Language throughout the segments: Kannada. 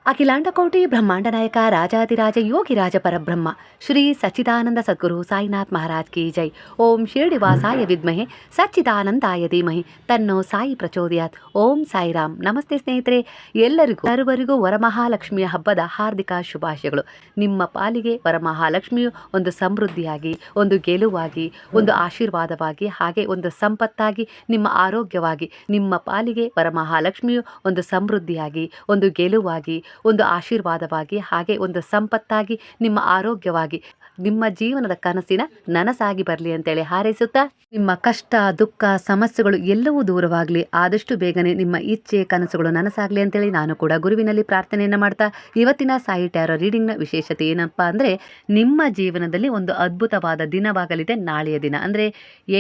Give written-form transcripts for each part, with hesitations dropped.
ಅಖಿಲಾಂಡಕೋಟಿ ಬ್ರಹ್ಮಾಂಡ ನಾಯಕ ರಾಜಾದಿರಾಜ ಯೋಗಿರಾಜ ಪರಬ್ರಹ್ಮ ಶ್ರೀ ಸಚ್ಚಿದಾನಂದ ಸದ್ಗುರು ಸಾಯಿನಾಥ್ ಮಹಾರಾಜ್ ಕಿ ಜೈ. ಓಂ ಶಿರಡಿವಾಸಾಯ ವಿದ್ಮಹೆ ಸಚ್ಚಿದಾನಂದಾಯ ಧೀಮಹಿ ತನ್ನೋ ಸಾಯಿ ಪ್ರಚೋದಯಾತ್. ಓಂ ಸಾಯಿರಾಮ್. ನಮಸ್ತೆ ಸ್ನೇಹಿತರೆ, ಎಲ್ಲರಿಗೂ ವರಮಹಾಲಕ್ಷ್ಮಿಯ ಹಬ್ಬದ ಹಾರ್ದಿಕ ಶುಭಾಶಯಗಳು. ನಿಮ್ಮ ಪಾಲಿಗೆ ವರಮಹಾಲಕ್ಷ್ಮಿಯು ಒಂದು ಸಮೃದ್ಧಿಯಾಗಿ, ಒಂದು ಗೆಲುವಾಗಿ, ಒಂದು ಆಶೀರ್ವಾದವಾಗಿ, ಹಾಗೆ ಒಂದು ಸಂಪತ್ತಾಗಿ, ನಿಮ್ಮ ಆರೋಗ್ಯವಾಗಿ, ನಿಮ್ಮ ಪಾಲಿಗೆ ವರಮಹಾಲಕ್ಷ್ಮಿಯು ಒಂದು ಸಮೃದ್ಧಿಯಾಗಿ, ಒಂದು ಗೆಲುವಾಗಿ, ಒಂದು ಆಶೀರ್ವಾದವಾಗಿ, ಹಾಗೆ ಒಂದು ಸಂಪತ್ತಾಗಿ, ನಿಮ್ಮ ಆರೋಗ್ಯವಾಗಿ, ನಿಮ್ಮ ಜೀವನದ ಕನಸಿನ ನನಸಾಗಿ ಬರಲಿ ಅಂತೇಳಿ ಹಾರೈಸುತ್ತಾ, ನಿಮ್ಮ ಕಷ್ಟ, ದುಃಖ, ಸಮಸ್ಯೆಗಳು ಎಲ್ಲವೂ ದೂರವಾಗಲಿ, ಆದಷ್ಟು ಬೇಗನೆ ನಿಮ್ಮ ಇಚ್ಛೆ, ಕನಸುಗಳು ನನಸಾಗಲಿ ಅಂತೇಳಿ ನಾನು ಕೂಡ ಗುರುವಿನಲ್ಲಿ ಪ್ರಾರ್ಥನೆಯನ್ನು ಮಾಡ್ತಾ, ಇವತ್ತಿನ ಸಾಯಿ ಟ್ಯಾರೋ ರೀಡಿಂಗ್ನ ವಿಶೇಷತೆ ಏನಪ್ಪ ಅಂದರೆ, ನಿಮ್ಮ ಜೀವನದಲ್ಲಿ ಒಂದು ಅದ್ಭುತವಾದ ದಿನವಾಗಲಿದೆ ನಾಳೆಯ ದಿನ. ಅಂದರೆ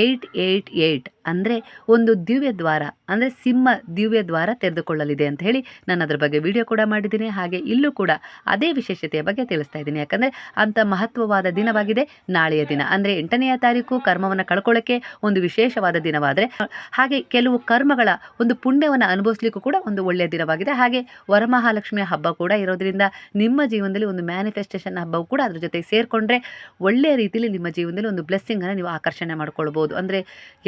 888 ಅಂದರೆ ಒಂದು ದಿವ್ಯ ದ್ವಾರ, ಅಂದರೆ ಸಿಂಹ ದಿವ್ಯ ದ್ವಾರ ತೆರೆದುಕೊಳ್ಳಲಿದೆ ಅಂತ ಹೇಳಿ ನಾನು ಅದರ ಬಗ್ಗೆ ವಿಡಿಯೋ ಕೂಡ ಮಾಡಿದ್ದೀನಿ. ಹಾಗೆ ಇಲ್ಲೂ ಕೂಡ ಅದೇ ವಿಶೇಷತೆಯ ಬಗ್ಗೆ ತಿಳಿಸ್ತಾ ಇದ್ದೀನಿ. ಯಾಕಂದರೆ ಅಂಥ ಮಹತ್ವವಾದ ದಿನವಾಗಿದೆ ನಾಳೆಯ ದಿನ. ಅಂದರೆ 8ನೇ ತಾರೀಕು ಕರ್ಮವನ್ನು ಕಳ್ಕೊಳ್ಳೋಕ್ಕೆ ಒಂದು ವಿಶೇಷವಾದ ದಿನವಾದರೆ, ಹಾಗೆ ಕೆಲವು ಕರ್ಮಗಳ ಒಂದು ಪುಣ್ಯವನ್ನು ಅನುಭವಿಸ್ಲಿಕ್ಕೂ ಕೂಡ ಒಂದು ಒಳ್ಳೆಯ ದಿನವಾಗಿದೆ. ಹಾಗೆ ವರಮಹಾಲಕ್ಷ್ಮಿಯ ಹಬ್ಬ ಕೂಡ ಇರೋದ್ರಿಂದ ನಿಮ್ಮ ಜೀವನದಲ್ಲಿ ಒಂದು ಮ್ಯಾನಿಫೆಸ್ಟೇಷನ್ ಹಬ್ಬವು ಕೂಡ ಅದ್ರ ಜೊತೆಗೆ ಸೇರಿಕೊಂಡ್ರೆ ಒಳ್ಳೆಯ ರೀತಿಯಲ್ಲಿ ನಿಮ್ಮ ಜೀವನದಲ್ಲಿ ಒಂದು ಬ್ಲೆಸ್ಸಿಂಗನ್ನು ನೀವು ಆಕರ್ಷಣೆ ಮಾಡ್ಕೊಳ್ಬೋದು. ಅಂದರೆ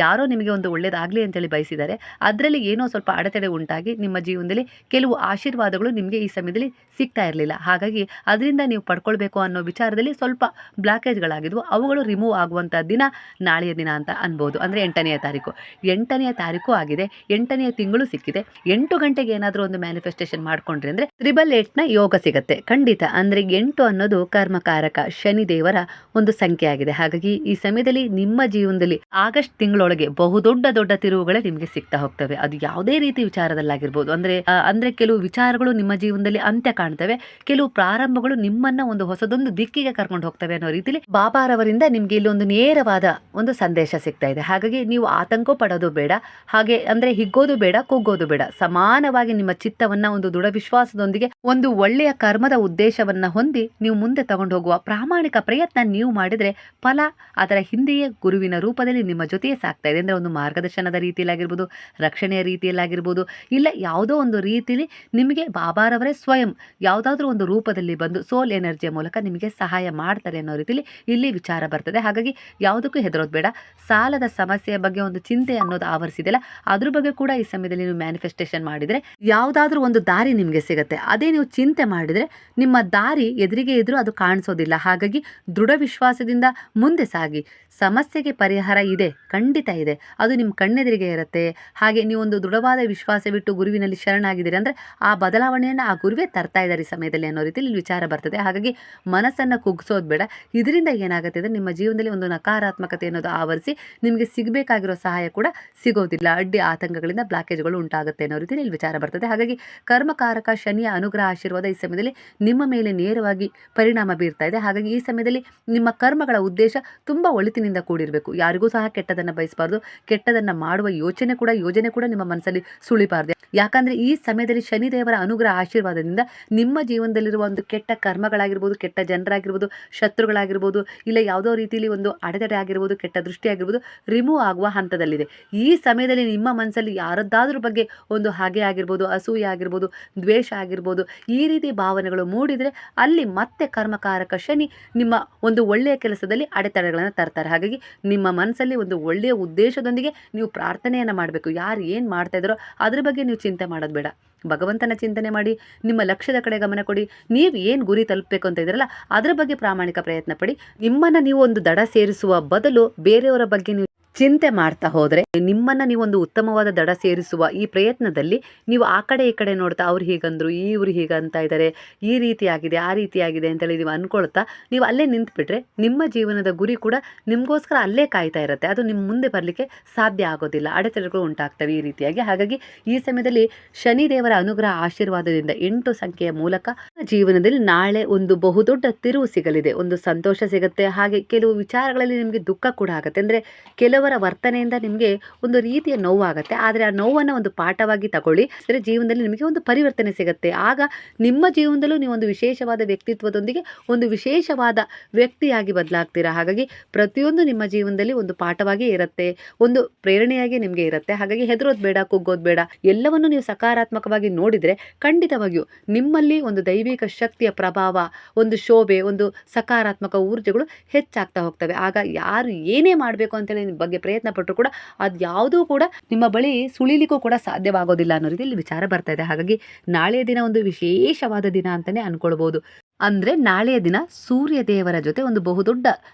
ಯಾರೋ ನಿಮಗೆ ಒಂದು ಒಳ್ಳೆಯದಾಗಲಿ ಅಂತೇಳಿ ಬಯಸಿದ್ದಾರೆ, ಅದರಲ್ಲಿ ಏನೋ ಸ್ವಲ್ಪ ಅಡೆತಡೆ ಉಂಟಾಗಿ ನಿಮ್ಮ ಜೀವನದಲ್ಲಿ ಕೆಲವು ಆಶೀರ್ವಾದಗಳು ನಿಮಗೆ ಈ ಸಮಯದಲ್ಲಿ ಸಿಗ್ತಾ ಇರಲಿಲ್ಲ. ಹಾಗಾಗಿ ಅದರಿಂದ ನೀವು ಪಡ್ಕೊಳ್ಬೇಕು ಅನ್ನೋ ವಿಚಾರದಲ್ಲಿ ಸ್ವಲ್ಪ ಬ್ಲಾಕೇಜ್ಗಳಾಗಿದ್ವು, ಅವುಗಳು ರಿಮೂವ್ ಆಗುವಂಥ ದಿನ ನಾಳೆಯ ದಿನ ಅಂತ ಅನ್ಬೋದು. ಅಂದರೆ 8ನೇ ತಾರೀಕು 8ನೇ ತಾರೀಕು ಆಗಿದೆ, 8ನೇ ತಿಂಗಳು ಸಿಕ್ಕಿದೆ. 8 ಗಂಟೆಗೆ ಏನಾದರೂ ಒಂದು ಮ್ಯಾನಿಫೆಸ್ಟೇಷನ್ ಮಾಡ್ಕೊಂಡ್ರಿ ಅಂದರೆ 888ನ ಯೋಗ ಸಿಗುತ್ತೆ ಖಂಡಿತ. ಅಂದರೆ 8 ಅನ್ನೋದು ಕರ್ಮಕಾರಕ ಶನಿದೇವರ ಒಂದು ಸಂಖ್ಯೆ ಆಗಿದೆ. ಹಾಗಾಗಿ ಈ ಸಮಯದಲ್ಲಿ ನಿಮ್ಮ ಜೀವನದಲ್ಲಿ ಆಗಸ್ಟ್ ತಿಂಗಳೊಳಗೆ ದೊಡ್ಡ ತಿರುವುಗಳೇ ನಿಮಗೆ ಸಿಗ್ತಾ ಹೋಗ್ತವೆ. ಅದು ಯಾವುದೇ ರೀತಿ ವಿಚಾರದಲ್ಲಾಗಿರ್ಬೋದು. ಅಂದ್ರೆ ಕೆಲವು ವಿಚಾರಗಳು ನಿಮ್ಮ ಜೀವನದಲ್ಲಿ ಅಂತ್ಯ ಕಾಣ್ತವೆ, ಕೆಲವು ಪ್ರಾರಂಭಗಳು ನಿಮ್ಮನ್ನ ಒಂದು ಹೊಸದೊಂದು ದಿಕ್ಕಿಗೆ ಕರ್ಕೊಂಡು ಹೋಗ್ತವೆ ಅನ್ನೋ ರೀತಿಯಲ್ಲಿ ಬಾಬಾರವರಿಂದ ನಿಮ್ಗೆ ಇಲ್ಲಿ ಒಂದು ನೇರವಾದ ಒಂದು ಸಂದೇಶ ಸಿಗ್ತಾ ಇದೆ. ಹಾಗಾಗಿ ನೀವು ಆತಂಕ ಪಡೋದು ಬೇಡ, ಹಾಗೆ ಅಂದ್ರೆ ಹಿಗ್ಗೋದು ಬೇಡ, ಕುಗ್ಗೋದು ಬೇಡ. ಸಮಾನವಾಗಿ ನಿಮ್ಮ ಚಿತ್ತವನ್ನ ಒಂದು ದೃಢ ವಿಶ್ವಾಸದೊಂದಿಗೆ ಒಂದು ಒಳ್ಳೆಯ ಕರ್ಮದ ಉದ್ದೇಶವನ್ನ ಹೊಂದಿ ನೀವು ಮುಂದೆ ತಗೊಂಡು ಹೋಗುವ ಪ್ರಾಮಾಣಿಕ ಪ್ರಯತ್ನ ನೀವು ಮಾಡಿದ್ರೆ ಫಲ ಅದರ ಹಿಂದೆಯೇ ಗುರುವಿನ ರೂಪದಲ್ಲಿ ನಿಮ್ಮ ಜೊತೆಯೇ ಸಾಕ್ತಾ ಇದೆ. ಅಂದ್ರೆ ಒಂದು ಮಾರ್ಗದರ್ಶನದ ರೀತಿಯಲ್ಲಾಗಿರ್ಬೋದು, ರಕ್ಷಣೆಯ ರೀತಿಯಲ್ಲಾಗಿರ್ಬೋದು, ಇಲ್ಲ ಯಾವುದೋ ಒಂದು ರೀತಿಯಲ್ಲಿ ನಿಮಗೆ ಬಾಬಾರವರೇ ಸ್ವಯಂ ಯಾವುದಾದ್ರೂ ಒಂದು ರೂಪದಲ್ಲಿ ಬಂದು ಸೋಲ್ ಎನರ್ಜಿಯ ಮೂಲಕ ನಿಮಗೆ ಸಹಾಯ ಮಾಡ್ತಾರೆ ಅನ್ನೋ ರೀತಿಯಲ್ಲಿ ಇಲ್ಲಿ ವಿಚಾರ ಬರ್ತದೆ. ಹಾಗಾಗಿ ಯಾವುದಕ್ಕೂ ಹೆದರೋದು ಬೇಡ. ಸಾಲದ ಸಮಸ್ಯೆಯ ಬಗ್ಗೆ ಒಂದು ಚಿಂತೆ ಅನ್ನೋದು ಆವರಿಸಿದೆಯಲ್ಲ, ಅದ್ರ ಬಗ್ಗೆ ಕೂಡ ಈ ಸಮಯದಲ್ಲಿ ನೀವು ಮ್ಯಾನಿಫೆಸ್ಟೇಷನ್ ಮಾಡಿದರೆ ಯಾವುದಾದ್ರೂ ಒಂದು ದಾರಿ ನಿಮಗೆ ಸಿಗುತ್ತೆ. ಅದೇ ನೀವು ಚಿಂತೆ ಮಾಡಿದರೆ ನಿಮ್ಮ ದಾರಿ ಎದುರಿಗೆ ಇದ್ರೂ ಅದು ಕಾಣಿಸೋದಿಲ್ಲ. ಹಾಗಾಗಿ ದೃಢ ವಿಶ್ವಾಸದಿಂದ ಮುಂದೆ ಸಾಗಿ. ಸಮಸ್ಯೆಗೆ ಪರಿಹಾರ ಇದೆ, ಖಂಡಿತ ಇದೆ, ಅದು ನಿಮ್ಮ ಕಣ್ಣೆದುರಿಗೆ ಇರುತ್ತೆ. ಹಾಗೆ ನೀವೊಂದು ದೃಢವಾದ ವಿಶ್ವಾಸವಿಟ್ಟು ಗುರುವಿನಲ್ಲಿ ಶರಣಾಗಿದ್ದೀರಿ ಅಂದರೆ ಆ ಬದಲಾವಣೆಯನ್ನು ಆ ಗುರುವೇ ತರ್ತಾ ಇದ್ದಾರೆ ಈ ಸಮಯದಲ್ಲಿ ಅನ್ನೋ ರೀತಿಯಲ್ಲಿ ವಿಚಾರ ಬರ್ತದೆ. ಹಾಗಾಗಿ ಮನಸ್ಸನ್ನು ಕುಗ್ಸೋದು ಬೇಡ. ಇದರಿಂದ ಏನಾಗುತ್ತೆ ಅಂದರೆ ನಿಮ್ಮ ಜೀವನದಲ್ಲಿ ಒಂದು ನಕಾರಾತ್ಮಕತೆ ಅನ್ನೋದು ಆವರಿಸಿ ನಿಮಗೆ ಸಿಗಬೇಕಾಗಿರೋ ಸಹಾಯ ಕೂಡ ಸಿಗೋದಿಲ್ಲ. ಅಡ್ಡಿ ಆತಂಕಗಳಿಂದ ಬ್ಲಾಕೇಜ್ಗಳು ಉಂಟಾಗುತ್ತೆ ಅನ್ನೋ ರೀತಿಯಲ್ಲಿ ಇಲ್ಲಿ ವಿಚಾರ ಬರ್ತದೆ. ಹಾಗಾಗಿ ಕರ್ಮಕಾರಕ ಶನಿಯ ಅನುಗ್ರಹ ಆಶೀರ್ವಾದ ಈ ಸಮಯದಲ್ಲಿ ನಿಮ್ಮ ಮೇಲೆ ನೇರವಾಗಿ ಪರಿಣಾಮ ಬೀರ್ತಾ ಇದೆ. ಹಾಗಾಗಿ ಈ ಸಮಯದಲ್ಲಿ ನಿಮ್ಮ ಕರ್ಮಗಳ ಉದ್ದೇಶ ತುಂಬ ಒಳಿತಿನಿಂದ ಕೂಡಿರಬೇಕು. ಯಾರಿಗೂ ಸಹ ಕೆಟ್ಟದನ್ನು ಬಯಸಬಾರ್ದು, ಕೆಟ್ಟದನ್ನು ಮಾಡುವ ಯೋಜನೆ ಕೂಡ ನಿಮ್ಮ ಮನಸ್ಸಲ್ಲಿ ಸುಳಿಬಾರ್ದು. ಯಾಕಂದ್ರೆ ಈ ಸಮಯದಲ್ಲಿ ಶನಿದೇವರ ಅನುಗ್ರಹ ಆಶೀರ್ವಾದದಿಂದ ನಿಮ್ಮ ಜೀವನದಲ್ಲಿರುವ ಒಂದು ಕೆಟ್ಟ ಕರ್ಮಗಳಾಗಿರ್ಬೋದು, ಕೆಟ್ಟ ಜನರಾಗಿರ್ಬೋದು, ಶತ್ರುಗಳಾಗಿರ್ಬೋದು, ಇಲ್ಲ ಯಾವುದೋ ರೀತಿಯಲ್ಲಿ ಒಂದು ಅಡೆತಡೆ ಆಗಿರ್ಬೋದು, ಕೆಟ್ಟ ದೃಷ್ಟಿ ಆಗಿರ್ಬೋದು, ರಿಮೂವ್ ಆಗುವ ಹಂತದಲ್ಲಿದೆ. ಈ ಸಮಯದಲ್ಲಿ ನಿಮ್ಮ ಮನಸ್ಸಲ್ಲಿ ಯಾರದ್ದಾದ್ರೂ ಬಗ್ಗೆ ಒಂದು ಹಾಗೆ ಆಗಿರ್ಬೋದು, ಅಸೂಯೆ ಆಗಿರ್ಬೋದು, ದ್ವೇಷ ಆಗಿರ್ಬೋದು, ಈ ರೀತಿ ಭಾವನೆಗಳು ಮೂಡಿದರೆ ಅಲ್ಲಿ ಮತ್ತೆ ಕರ್ಮಕಾರಕ ಶನಿ ನಿಮ್ಮ ಒಂದು ಒಳ್ಳೆಯ ಕೆಲಸದಲ್ಲಿ ಅಡೆತಡೆಗಳನ್ನು ತರ್ತಾರೆ. ಹಾಗಾಗಿ ನಿಮ್ಮ ಮನಸ್ಸಲ್ಲಿ ಒಂದು ಒಳ್ಳೆಯ ಉದ್ದೇಶದೊಂದಿಗೆ ನೀವು ಪ್ರಾರ್ಥನೆಯನ್ನು ಮಾಡಬೇಕು. ಯಾರು ಏನು ಮಾಡ್ತಾ ಇದ್ದಾರೋ ಅದ್ರ ಬಗ್ಗೆ ನೀವು ಚಿಂತೆ ಮಾಡೋದು ಬೇಡ. ಭಗವಂತನ ಚಿಂತನೆ ಮಾಡಿ, ನಿಮ್ಮ ಲಕ್ಷ್ಯದ ಕಡೆ ಗಮನ ಕೊಡಿ. ನೀವು ಏನು ಗುರಿ ತಲುಪಬೇಕು ಅಂತ ಇದ್ದೀರಲ್ಲ ಅದರ ಬಗ್ಗೆ ಪ್ರಾಮಾಣಿಕ ಪ್ರಯತ್ನ ಪಡಿ. ನಿಮ್ಮನ್ನು ನೀವು ಒಂದು ದಡ ಸೇರಿಸುವ ಬದಲು ಬೇರೆಯವರ ಬಗ್ಗೆ ನೀವು ಚಿಂತೆ ಮಾಡ್ತಾ ಹೋದರೆ ನಿಮ್ಮನ್ನು ನೀವೊಂದು ಉತ್ತಮವಾದ ದಡ ಸೇರಿಸುವ ಈ ಪ್ರಯತ್ನದಲ್ಲಿ ನೀವು ಆ ಕಡೆ ಈ ಕಡೆ ನೋಡ್ತಾ ಅವ್ರು ಹೀಗಂದ್ರು, ಇವ್ರು ಹೀಗಂತ ಇದ್ದಾರೆ, ಈ ರೀತಿಯಾಗಿದೆ, ಆ ರೀತಿಯಾಗಿದೆ ಅಂತೇಳಿ ನೀವು ಅಂದ್ಕೊಳ್ತಾ ನೀವು ಅಲ್ಲೇ ನಿಂತುಬಿಟ್ರೆ ನಿಮ್ಮ ಜೀವನದ ಗುರಿ ಕೂಡ ನಿಮಗೋಸ್ಕರ ಅಲ್ಲೇ ಕಾಯ್ತಾ ಇರುತ್ತೆ. ಅದು ನಿಮ್ಮ ಮುಂದೆ ಬರಲಿಕ್ಕೆ ಸಾಧ್ಯ ಆಗೋದಿಲ್ಲ, ಅಡೆತಡೆಗಳು ಉಂಟಾಗ್ತವೆ ಈ ರೀತಿಯಾಗಿ. ಹಾಗಾಗಿ ಈ ಸಮಯದಲ್ಲಿ ಶನಿದೇವರ ಅನುಗ್ರಹ ಆಶೀರ್ವಾದದಿಂದ 8 ಸಂಖ್ಯೆಯ ಮೂಲಕ ಜೀವನದಲ್ಲಿ ನಾಳೆ ಒಂದು ಬಹುದೊಡ್ಡ ತಿರುವು ಸಿಗಲಿದೆ, ಒಂದು ಸಂತೋಷ ಸಿಗುತ್ತೆ. ಹಾಗೆ ಕೆಲವು ವಿಚಾರಗಳಲ್ಲಿ ನಿಮಗೆ ದುಃಖ ಕೂಡ ಆಗುತ್ತೆ. ಅಂದರೆ ಕೆಲವರ ಕೆಲವರ ವರ್ತನೆಯಿಂದ ನಿಮಗೆ ಒಂದು ರೀತಿಯ ನೋವಾಗುತ್ತೆ. ಆದರೆ ಆ ನೋವನ್ನು ಒಂದು ಪಾಠವಾಗಿ ತಗೊಳ್ಳಿ. ಅಂದರೆ ಜೀವನದಲ್ಲಿ ನಿಮಗೆ ಒಂದು ಪರಿವರ್ತನೆ ಸಿಗುತ್ತೆ. ಆಗ ನಿಮ್ಮ ಜೀವನದಲ್ಲೂ ನೀವು ಒಂದು ವಿಶೇಷವಾದ ವ್ಯಕ್ತಿತ್ವದೊಂದಿಗೆ ಒಂದು ವಿಶೇಷವಾದ ವ್ಯಕ್ತಿಯಾಗಿ ಬದಲಾಗ್ತೀರಾ. ಹಾಗಾಗಿ ಪ್ರತಿಯೊಂದು ನಿಮ್ಮ ಜೀವನದಲ್ಲಿ ಒಂದು ಪಾಠವಾಗಿ ಇರುತ್ತೆ, ಒಂದು ಪ್ರೇರಣೆಯಾಗಿ ನಿಮಗೆ ಇರುತ್ತೆ. ಹಾಗಾಗಿ ಹೆದರೋದು ಬೇಡ, ಕುಗ್ಗೋದು ಬೇಡ. ಎಲ್ಲವನ್ನು ನೀವು ಸಕಾರಾತ್ಮಕವಾಗಿ ನೋಡಿದರೆ ಖಂಡಿತವಾಗಿಯೂ ನಿಮ್ಮಲ್ಲಿ ಒಂದು ದೈವಿಕ ಶಕ್ತಿಯ ಪ್ರಭಾವ, ಒಂದು ಶೋಭೆ, ಒಂದು ಸಕಾರಾತ್ಮಕ ಊರ್ಜೆಗಳು ಹೆಚ್ಚಾಗ್ತಾ ಹೋಗ್ತವೆ. ಆಗ ಯಾರು ಏನೇ ಮಾಡಬೇಕು ಅಂತೇಳಿ ನಿಮ್ಮ ಬಗ್ಗೆ ಪ್ರಯತ್ನ ಪಟ್ಟರು ಕೂಡ ಅದು ಯಾವುದೂ ಕೂಡ ನಿಮ್ಮ ಬಳಿ ಸುಳಿಲಿಕ್ಕೂ ಕೂಡ ಸಾಧ್ಯವಾಗೋದಿಲ್ಲ ಅನ್ನೋ ರೀತಿಯಲ್ಲಿ ವಿಚಾರ ಬರ್ತಾ ಇದೆ. ಹಾಗಾಗಿ ನಾಳೆಯ ದಿನ ಒಂದು ವಿಶೇಷವಾದ ದಿನ ಅಂತಲೇ ಅಂದ್ಕೊಳ್ಬೋದು. ಅಂದರೆ ನಾಳೆಯ ದಿನ ಸೂರ್ಯ ದೇವರ ಜೊತೆ ಒಂದು ಬಹುದೊಡ್ಡ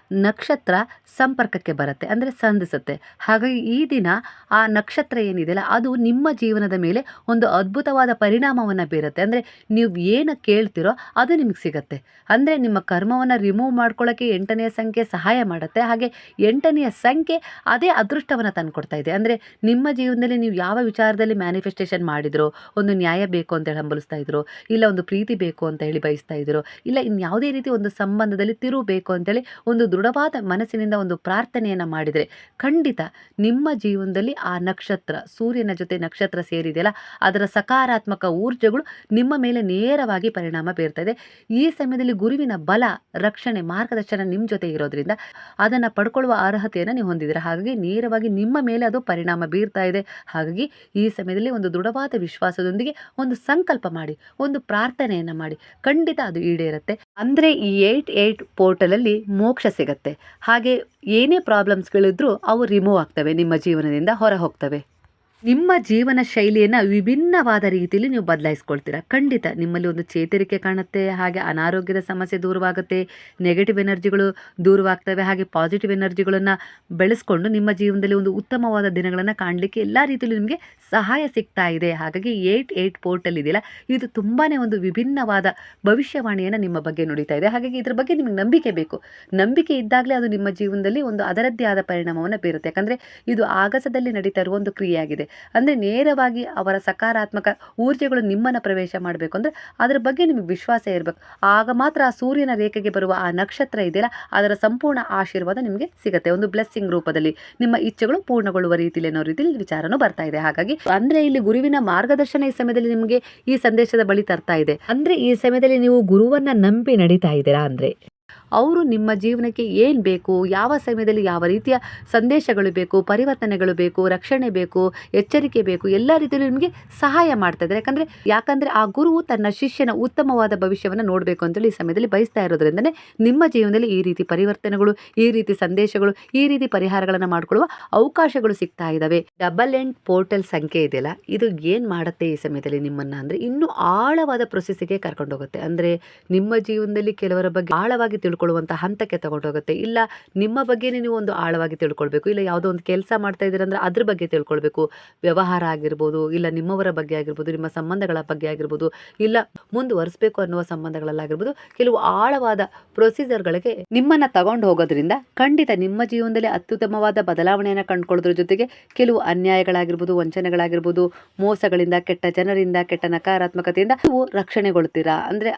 ನಕ್ಷತ್ರ ಸಂಪರ್ಕಕ್ಕೆ ಬರುತ್ತೆ, ಅಂದರೆ ಸಂಧಿಸುತ್ತೆ. ಹಾಗಾಗಿ ಈ ದಿನ ಆ ನಕ್ಷತ್ರ ಏನಿದೆಯಲ್ಲ ಅದು ನಿಮ್ಮ ಜೀವನದ ಮೇಲೆ ಒಂದು ಅದ್ಭುತವಾದ ಪರಿಣಾಮವನ್ನು ಬೀರುತ್ತೆ. ಅಂದರೆ ನೀವು ಏನು ಕೇಳ್ತಿರೋ ಅದು ನಿಮಗೆ ಸಿಗುತ್ತೆ. ಅಂದರೆ ನಿಮ್ಮ ಕರ್ಮವನ್ನು ರಿಮೂವ್ ಮಾಡ್ಕೊಳ್ಳೋಕ್ಕೆ 8ನೇ ಸಂಖ್ಯೆ ಸಹಾಯ ಮಾಡುತ್ತೆ. ಹಾಗೆ 8ನೆಯ ಸಂಖ್ಯೆ ಅದೇ ಅದೃಷ್ಟವನ್ನು ತಂದುಕೊಡ್ತಾ ಇದೆ. ಅಂದರೆ ನಿಮ್ಮ ಜೀವನದಲ್ಲಿ ನೀವು ಯಾವ ವಿಚಾರದಲ್ಲಿ ಮ್ಯಾನಿಫೆಸ್ಟೇಷನ್ ಮಾಡಿದ್ರೋ, ಒಂದು ನ್ಯಾಯ ಬೇಕು ಅಂತೇಳಿ ಹಂಬಲಿಸ್ತಾ ಇದ್ರು, ಇಲ್ಲ ಒಂದು ಪ್ರೀತಿ ಬೇಕು ಅಂತ ಹೇಳಿ ಬಯಸ್ತಾ ಇದ್ರು, ಇಲ್ಲ ಇನ್ಯಾವುದೇ ರೀತಿ ಒಂದು ಸಂಬಂಧದಲ್ಲಿ ತಿರುವು ಬೇಕು ಅಂತೇಳಿ ಒಂದು ದೃಢವಾದ ಮನಸ್ಸಿನಿಂದ ಒಂದು ಪ್ರಾರ್ಥನೆಯನ್ನು ಮಾಡಿದರೆ ಖಂಡಿತ ನಿಮ್ಮ ಜೀವನದಲ್ಲಿ ಆ ನಕ್ಷತ್ರ, ಸೂರ್ಯನ ಜೊತೆ ನಕ್ಷತ್ರ ಸೇರಿದೆಯಲ್ಲ ಅದರ ಸಕಾರಾತ್ಮಕ ಊರ್ಜೆಗಳು ನಿಮ್ಮ ಮೇಲೆ ನೇರವಾಗಿ ಪರಿಣಾಮ ಬೀರ್ತಾ ಇದೆ. ಈ ಸಮಯದಲ್ಲಿ ಗುರುವಿನ ಬಲ, ರಕ್ಷಣೆ, ಮಾರ್ಗದರ್ಶನ ನಿಮ್ಮ ಜೊತೆ ಇರೋದ್ರಿಂದ ಅದನ್ನು ಪಡ್ಕೊಳ್ಳುವ ಅರ್ಹತೆಯನ್ನು ನೀವು ಹೊಂದಿದ್ದೀರಾ. ಹಾಗಾಗಿ ನೇರವಾಗಿ ನಿಮ್ಮ ಮೇಲೆ ಅದು ಪರಿಣಾಮ ಬೀರ್ತಾ ಇದೆ. ಹಾಗಾಗಿ ಈ ಸಮಯದಲ್ಲಿ ಒಂದು ದೃಢವಾದ ವಿಶ್ವಾಸದೊಂದಿಗೆ ಒಂದು ಸಂಕಲ್ಪ ಮಾಡಿ, ಒಂದು ಪ್ರಾರ್ಥನೆಯನ್ನು ಮಾಡಿ, ಖಂಡಿತ ಅದು ಈಡೇರುತ್ತೆ. ಅಂದರೆ ಈ 8/8 ಪೋರ್ಟಲಲ್ಲಿ ಮೋಕ್ಷ ಸಿಗತ್ತೆ. ಹಾಗೆ ಏನೇ ಪ್ರಾಬ್ಲಮ್ಸ್ಗಳಿದ್ರೂ ಅವು ರಿಮೂವ್ ಆಗ್ತವೆ, ನಿಮ್ಮ ಜೀವನದಿಂದ ಹೊರ ಹೋಗ್ತವೆ. ನಿಮ್ಮ ಜೀವನ ಶೈಲಿಯನ್ನು ವಿಭಿನ್ನವಾದ ರೀತಿಯಲ್ಲಿ ನೀವು ಬದಲಾಯಿಸ್ಕೊಳ್ತೀರಾ. ಖಂಡಿತ ನಿಮ್ಮಲ್ಲಿ ಒಂದು ಚೇತರಿಕೆ ಕಾಣುತ್ತೆ. ಹಾಗೆ ಅನಾರೋಗ್ಯದ ಸಮಸ್ಯೆ ದೂರವಾಗುತ್ತೆ, ನೆಗೆಟಿವ್ ಎನರ್ಜಿಗಳು ದೂರವಾಗ್ತವೆ. ಹಾಗೆ ಪಾಸಿಟಿವ್ ಎನರ್ಜಿಗಳನ್ನು ಬೆಳೆಸ್ಕೊಂಡು ನಿಮ್ಮ ಜೀವನದಲ್ಲಿ ಒಂದು ಉತ್ತಮವಾದ ದಿನಗಳನ್ನು ಕಾಣಲಿಕ್ಕೆ ಎಲ್ಲ ರೀತಿಯಲ್ಲೂ ನಿಮಗೆ ಸಹಾಯ ಸಿಗ್ತಾ ಇದೆ. ಹಾಗಾಗಿ 8/8 ಪೋರ್ಟಲ್ ಇದೆಯಲ್ಲ ಇದು ತುಂಬಾ ಒಂದು ವಿಭಿನ್ನವಾದ ಭವಿಷ್ಯವಾಣಿಯನ್ನು ನಿಮ್ಮ ಬಗ್ಗೆ ನುಡಿತಾ ಇದೆ. ಹಾಗಾಗಿ ಇದ್ರ ಬಗ್ಗೆ ನಿಮಗೆ ನಂಬಿಕೆ ಬೇಕು. ನಂಬಿಕೆ ಇದ್ದಾಗಲೇ ಅದು ನಿಮ್ಮ ಜೀವನದಲ್ಲಿ ಒಂದು ಅದರದ್ದೇ ಆದ ಪರಿಣಾಮವನ್ನು ಬೀರುತ್ತೆ. ಯಾಕಂದರೆ ಇದು ಆಗಸದಲ್ಲಿ ನಡೀತಾ ಇರುವ ಒಂದು ಕ್ರಿಯೆಯಾಗಿದೆ. ಅಂದರೆ ನೇರವಾಗಿ ಅವರ ಸಕಾರಾತ್ಮಕ ಊರ್ಜೆಗಳು ನಿಮ್ಮನ್ನು ಪ್ರವೇಶ ಮಾಡಬೇಕು ಅಂದರೆ ಅದರ ಬಗ್ಗೆ ನಿಮಗೆ ವಿಶ್ವಾಸ ಇರಬೇಕು. ಆಗ ಮಾತ್ರ ಆ ಸೂರ್ಯನ ರೇಖೆಗೆ ಬರುವ ಆ ನಕ್ಷತ್ರ ಇದೆಯಲ್ಲ ಅದರ ಸಂಪೂರ್ಣ ಆಶೀರ್ವಾದ ನಿಮಗೆ ಸಿಗುತ್ತೆ, ಒಂದು ಬ್ಲೆಸ್ಸಿಂಗ್ ರೂಪದಲ್ಲಿ ನಿಮ್ಮ ಇಚ್ಛೆಗಳು ಪೂರ್ಣಗೊಳ್ಳುವ ರೀತಿಯಲ್ಲಿ ಅನ್ನೋ ರೀತಿಯಲ್ಲಿ ವಿಚಾರನೂ ಬರ್ತಾ ಇದೆ. ಹಾಗಾಗಿ ಅಂದರೆ ಇಲ್ಲಿ ಗುರುವಿನ ಮಾರ್ಗದರ್ಶನ ಈ ಸಮಯದಲ್ಲಿ ನಿಮಗೆ ಈ ಸಂದೇಶದ ಬಳಿ ತರ್ತಾ ಇದೆ. ಅಂದರೆ ಈ ಸಮಯದಲ್ಲಿ ನೀವು ಗುರುವನ್ನ ನಂಬಿ ನಡೀತಾ ಇದ್ದೀರಾ, ಅಂದರೆ ಅವರು ನಿಮ್ಮ ಜೀವನಕ್ಕೆ ಏನು ಬೇಕು, ಯಾವ ಸಮಯದಲ್ಲಿ ಯಾವ ರೀತಿಯ ಸಂದೇಶಗಳು ಬೇಕು, ಪರಿವರ್ತನೆಗಳು ಬೇಕು, ರಕ್ಷಣೆ ಬೇಕು, ಎಚ್ಚರಿಕೆ ಬೇಕು, ಎಲ್ಲ ರೀತಿಯಲ್ಲೂ ನಿಮಗೆ ಸಹಾಯ ಮಾಡ್ತಾ ಇದ್ದಾರೆ. ಯಾಕಂದರೆ ಆ ಗುರುವು ತನ್ನ ಶಿಷ್ಯನ ಉತ್ತಮವಾದ ಭವಿಷ್ಯವನ್ನು ನೋಡಬೇಕು ಅಂತೇಳಿ ಈ ಸಮಯದಲ್ಲಿ ಬಯಸ್ತಾ ಇರೋದ್ರಿಂದನೇ ನಿಮ್ಮ ಜೀವನದಲ್ಲಿ ಈ ರೀತಿ ಪರಿವರ್ತನೆಗಳು, ಈ ರೀತಿ ಸಂದೇಶಗಳು, ಈ ರೀತಿ ಪರಿಹಾರಗಳನ್ನು ಮಾಡಿಕೊಳ್ಳುವ ಅವಕಾಶಗಳು ಸಿಗ್ತಾ ಇದ್ದಾವೆ. 8 ಪೋರ್ಟಲ್ ಸಂಖ್ಯೆ ಇದೆಯಲ್ಲ ಇದು ಏನು ಮಾಡುತ್ತೆ ಈ ಸಮಯದಲ್ಲಿ ನಿಮ್ಮನ್ನು ಅಂದರೆ ಇನ್ನೂ ಆಳವಾದ ಪ್ರೊಸೆಸ್ಸಿಗೆ ಕರ್ಕೊಂಡು ಹೋಗುತ್ತೆ. ಅಂದರೆ ನಿಮ್ಮ ಜೀವನದಲ್ಲಿ ಕೆಲವರ ಬಗ್ಗೆ ಆಳವಾಗಿ ತಿಳ್ಕೊಳ್ಳುವಂಥ ಹಂತಕ್ಕೆ ತಗೊಂಡೋಗುತ್ತೆ. ಇಲ್ಲ ನಿಮ್ಮ ಬಗ್ಗೆನೇ ನೀವು ಒಂದು ಆಳವಾಗಿ ತಿಳ್ಕೊಳ್ಬೇಕು, ಇಲ್ಲ ಯಾವುದೋ ಒಂದು ಕೆಲಸ ಮಾಡ್ತಾ ಇದ್ದೀರಂದ್ರೆ ಅದ್ರ ಬಗ್ಗೆ ತಿಳ್ಕೊಳ್ಬೇಕು. ವ್ಯವಹಾರ ಆಗಿರ್ಬೋದು, ಇಲ್ಲ ನಿಮ್ಮವರ ಬಗ್ಗೆ ಆಗಿರ್ಬೋದು, ನಿಮ್ಮ ಸಂಬಂಧಗಳ ಬಗ್ಗೆ ಆಗಿರ್ಬೋದು, ಇಲ್ಲ ಮುಂದುವರಿಸಬೇಕು ಅನ್ನುವ ಸಂಬಂಧಗಳಲ್ಲಾಗಿರ್ಬೋದು, ಕೆಲವು ಆಳವಾದ ಪ್ರೊಸೀಜರ್ಗಳಿಗೆ ನಿಮ್ಮನ್ನು ತಗೊಂಡು ಹೋಗೋದ್ರಿಂದ ಖಂಡಿತ ನಿಮ್ಮ ಜೀವನದಲ್ಲಿ ಅತ್ಯುತ್ತಮವಾದ ಬದಲಾವಣೆಯನ್ನು ಕಂಡುಕೊಳ್ಳೋದ್ರ ಜೊತೆಗೆ ಕೆಲವು ಅನ್ಯಾಯಗಳಾಗಿರ್ಬೋದು, ವಂಚನೆಗಳಾಗಿರ್ಬೋದು, ಮೋಸಗಳಿಂದ, ಕೆಟ್ಟ ಜನರಿಂದ, ಕೆಟ್ಟ ನಕಾರಾತ್ಮಕತೆಯಿಂದ ನೀವು ರಕ್ಷಣೆಗೊಳ್ತೀರಾ. ಅಂದರೆ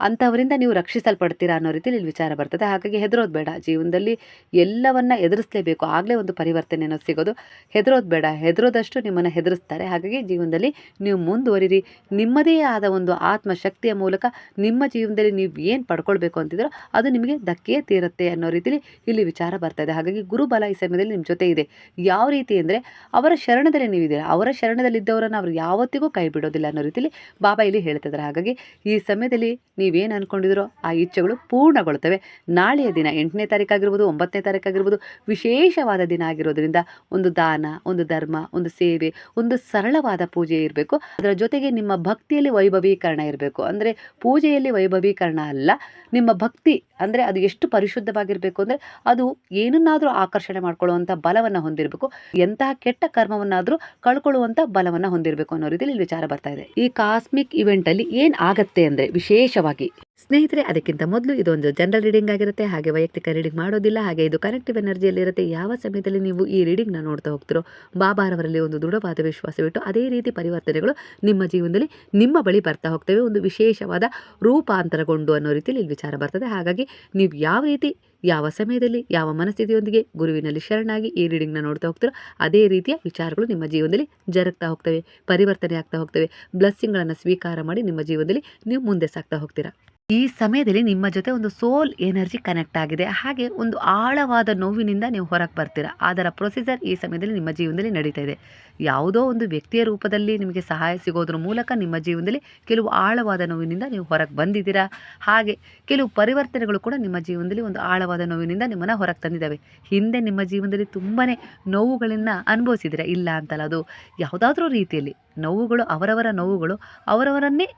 ಅಂಥವರಿಂದ ನೀವು ರಕ್ಷಿಸಲ್ಪಡ್ತೀರಾ ಅನ್ನೋ ರೀತಿಯಲ್ಲಿ ವಿಚಾರ ಬರ್ತದೆ. ಹಾಗಾಗಿ ಹೆದರೋದು ಬೇಡ. ಜೀವನದಲ್ಲಿ ಎಲ್ಲವನ್ನ ಎದುರಿಸಲೇಬೇಕು, ಆಗಲೇ ಒಂದು ಪರಿವರ್ತನೆ ಅನ್ನೋದು ಸಿಗೋದು. ಹೆದರೋದು ಬೇಡ, ಹೆದರೋದಷ್ಟು ನಿಮ್ಮನ್ನು ಹೆದರಿಸ್ತಾರೆ. ಹಾಗಾಗಿ ಜೀವನದಲ್ಲಿ ನೀವು ಮುಂದುವರಿರಿ. ನಿಮ್ಮದೇ ಆದ ಒಂದು ಆತ್ಮಶಕ್ತಿಯ ಮೂಲಕ ನಿಮ್ಮ ಜೀವನದಲ್ಲಿ ನೀವು ಏನು ಪಡ್ಕೊಳ್ಬೇಕು ಅಂತಿದ್ರೋ ಅದು ನಿಮಗೆ ಧಕ್ಕೆ ತೀರುತ್ತೆ ಅನ್ನೋ ರೀತಿಯಲ್ಲಿ ಇಲ್ಲಿ ವಿಚಾರ ಬರ್ತದೆ. ಹಾಗಾಗಿ ಗುರುಬಲ ಈ ಸಮಯದಲ್ಲಿ ನಿಮ್ಮ ಜೊತೆ ಇದೆ. ಯಾವ ರೀತಿ ಅಂದರೆ ಅವರ ಶರಣದಲ್ಲಿ ನೀವಿದ್ದೀರಾ, ಅವರ ಶರಣದಲ್ಲಿದ್ದವರನ್ನು ಅವರು ಯಾವತ್ತಿಗೂ ಕೈ ಬಿಡೋದಿಲ್ಲ ಅನ್ನೋ ರೀತಿಯಲ್ಲಿ ಬಾಬಾ ಇಲ್ಲಿ ಹೇಳ್ತಿದ್ದಾರೆ. ಹಾಗಾಗಿ ಈ ಸಮಯದಲ್ಲಿ ನೀವೇನು ಅಂದ್ಕೊಂಡಿದ್ರೋ ಆ ಇಚ್ಛೆಗಳು ಪೂರ್ಣಗೊಳ್ತವೆ. ನಾಳೆಯ ದಿನ 8ನೇ ತಾರೀಕಾಗಿರ್ಬೋದು, 9ನೇ ತಾರೀಕಾಗಿರ್ಬೋದು ವಿಶೇಷವಾದ ದಿನ ಆಗಿರೋದ್ರಿಂದ ಒಂದು ದಾನ, ಒಂದು ಧರ್ಮ, ಒಂದು ಸೇವೆ, ಒಂದು ಸರಳವಾದ ಪೂಜೆ ಇರಬೇಕು. ಅದರ ಜೊತೆಗೆ ನಿಮ್ಮ ಭಕ್ತಿಯಲ್ಲಿ ವೈಭವೀಕರಣ ಇರಬೇಕು. ಅಂದರೆ ಪೂಜೆಯಲ್ಲಿ ವೈಭವೀಕರಣ ಅಲ್ಲ, ನಿಮ್ಮ ಭಕ್ತಿ ಅಂದರೆ ಅದು ಎಷ್ಟು ಪರಿಶುದ್ಧವಾಗಿರಬೇಕು ಅಂದರೆ ಅದು ಏನನ್ನಾದರೂ ಆಕರ್ಷಣೆ ಮಾಡ್ಕೊಳ್ಳುವಂಥ ಬಲವನ್ನು ಹೊಂದಿರಬೇಕು. ಎಂತಹ ಕೆಟ್ಟ ಕರ್ಮವನ್ನಾದರೂ ಕಳ್ಕೊಳ್ಳುವಂಥ ಬಲವನ್ನು ಹೊಂದಿರಬೇಕು ಅನ್ನೋ ರೀತಿಯಲ್ಲಿ ವಿಚಾರ ಬರ್ತಾ ಇದೆ. ಈ ಕಾಸ್ಮಿಕ್ ಇವೆಂಟಲ್ಲಿ ಏನು ಆಗತ್ತೆ ಅಂದರೆ ವಿಶೇಷವಾಗಿ ಸ್ನೇಹಿತರೆ, ಅದಕ್ಕಿಂತ ಮೊದಲು ಇದೊಂದು ಜನರಲ್ ರೀಡಿಂಗ್ ಆಗಿರುತ್ತೆ. ಹಾಗೆ ವೈಯಕ್ತಿಕ ರೀಡಿಂಗ್ ಮಾಡೋದಿಲ್ಲ. ಹಾಗೆ ಇದು ಕನೆಕ್ಟಿವ್ ಎನರ್ಜಿಯಲ್ಲಿರುತ್ತೆ. ಯಾವ ಸಮಯದಲ್ಲಿ ನೀವು ಈ ರೀಡಿಂಗ್ನ ನೋಡ್ತಾ ಹೋಗ್ತಿರೋ ಬಾಬಾರವರಲ್ಲಿ ಒಂದು ದೃಢವಾದ ವಿಶ್ವಾಸವಿಟ್ಟು ಅದೇ ರೀತಿ ಪರಿವರ್ತನೆಗಳು ನಿಮ್ಮ ಜೀವನದಲ್ಲಿ ನಿಮ್ಮ ಬಳಿ ಬರ್ತಾ ಹೋಗ್ತವೆ. ಒಂದು ವಿಶೇಷವಾದ ರೂಪಾಂತರಗೊಂಡು ಅನ್ನೋ ರೀತಿಯಲ್ಲಿ ಇಲ್ಲಿ ವಿಚಾರ ಬರ್ತದೆ. ಹಾಗಾಗಿ ನೀವು ಯಾವ ರೀತಿ, ಯಾವ ಸಮಯದಲ್ಲಿ, ಯಾವ ಮನಸ್ಥಿತಿಯೊಂದಿಗೆ ಗುರುವಿನಲ್ಲಿ ಶರಣಾಗಿ ಈ ರೀಡಿಂಗ್ನ ನೋಡ್ತಾ ಹೋಗ್ತಿರೋ ಅದೇ ರೀತಿಯ ವಿಚಾರಗಳು ನಿಮ್ಮ ಜೀವನದಲ್ಲಿ ಜರುಗ್ತಾ ಹೋಗ್ತವೆ, ಪರಿವರ್ತನೆ ಆಗ್ತಾ ಹೋಗ್ತವೆ. ಬ್ಲೆಸ್ಸಿಂಗ್ಗಳನ್ನು ಸ್ವೀಕಾರ ಮಾಡಿ ನಿಮ್ಮ ಜೀವನದಲ್ಲಿ ನೀವು ಮುಂದೆ ಸಾಗ್ತಾ ಹೋಗ್ತೀರಾ. ಈ ಸಮಯದಲ್ಲಿ ನಿಮ್ಮ ಜೊತೆ ಒಂದು ಸೋಲ್ ಎನರ್ಜಿ ಕನೆಕ್ಟ್ ಆಗಿದೆ. ಹಾಗೆ ಒಂದು ಆಳವಾದ ನೋವಿನಿಂದ ನೀವು ಹೊರಗೆ ಬರ್ತೀರಾ. ಅದರ ಪ್ರೊಸೀಜರ್ ಈ ಸಮಯದಲ್ಲಿ ನಿಮ್ಮ ಜೀವನದಲ್ಲಿ ನಡೀತಾ ಇದೆ. ಯಾವುದೋ ಒಂದು ವ್ಯಕ್ತಿಯ ರೂಪದಲ್ಲಿ ನಿಮಗೆ ಸಹಾಯ ಸಿಗೋದ್ರ ಮೂಲಕ ನಿಮ್ಮ ಜೀವನದಲ್ಲಿ ಕೆಲವು ಆಳವಾದ ನೋವಿನಿಂದ ನೀವು ಹೊರಗೆ ಬಂದಿದ್ದೀರಾ. ಹಾಗೆ ಕೆಲವು ಪರಿವರ್ತನೆಗಳು ಕೂಡ ನಿಮ್ಮ ಜೀವನದಲ್ಲಿ ಒಂದು ಆಳವಾದ ನೋವಿನಿಂದ ನಿಮ್ಮನ್ನು ಹೊರಗೆ ತಂದಿದ್ದಾವೆ. ಹಿಂದೆ ನಿಮ್ಮ ಜೀವನದಲ್ಲಿ ತುಂಬಾ ನೋವುಗಳನ್ನು ಅನುಭವಿಸಿದ್ದೀರಾ, ಇಲ್ಲ ಅಂತಲ್ಲ. ಅದು ಯಾವುದಾದ್ರೂ ರೀತಿಯಲ್ಲಿ ನೋವುಗಳು, ಅವರವರ ನೋವುಗಳು ಅವರವರನ್ನೇ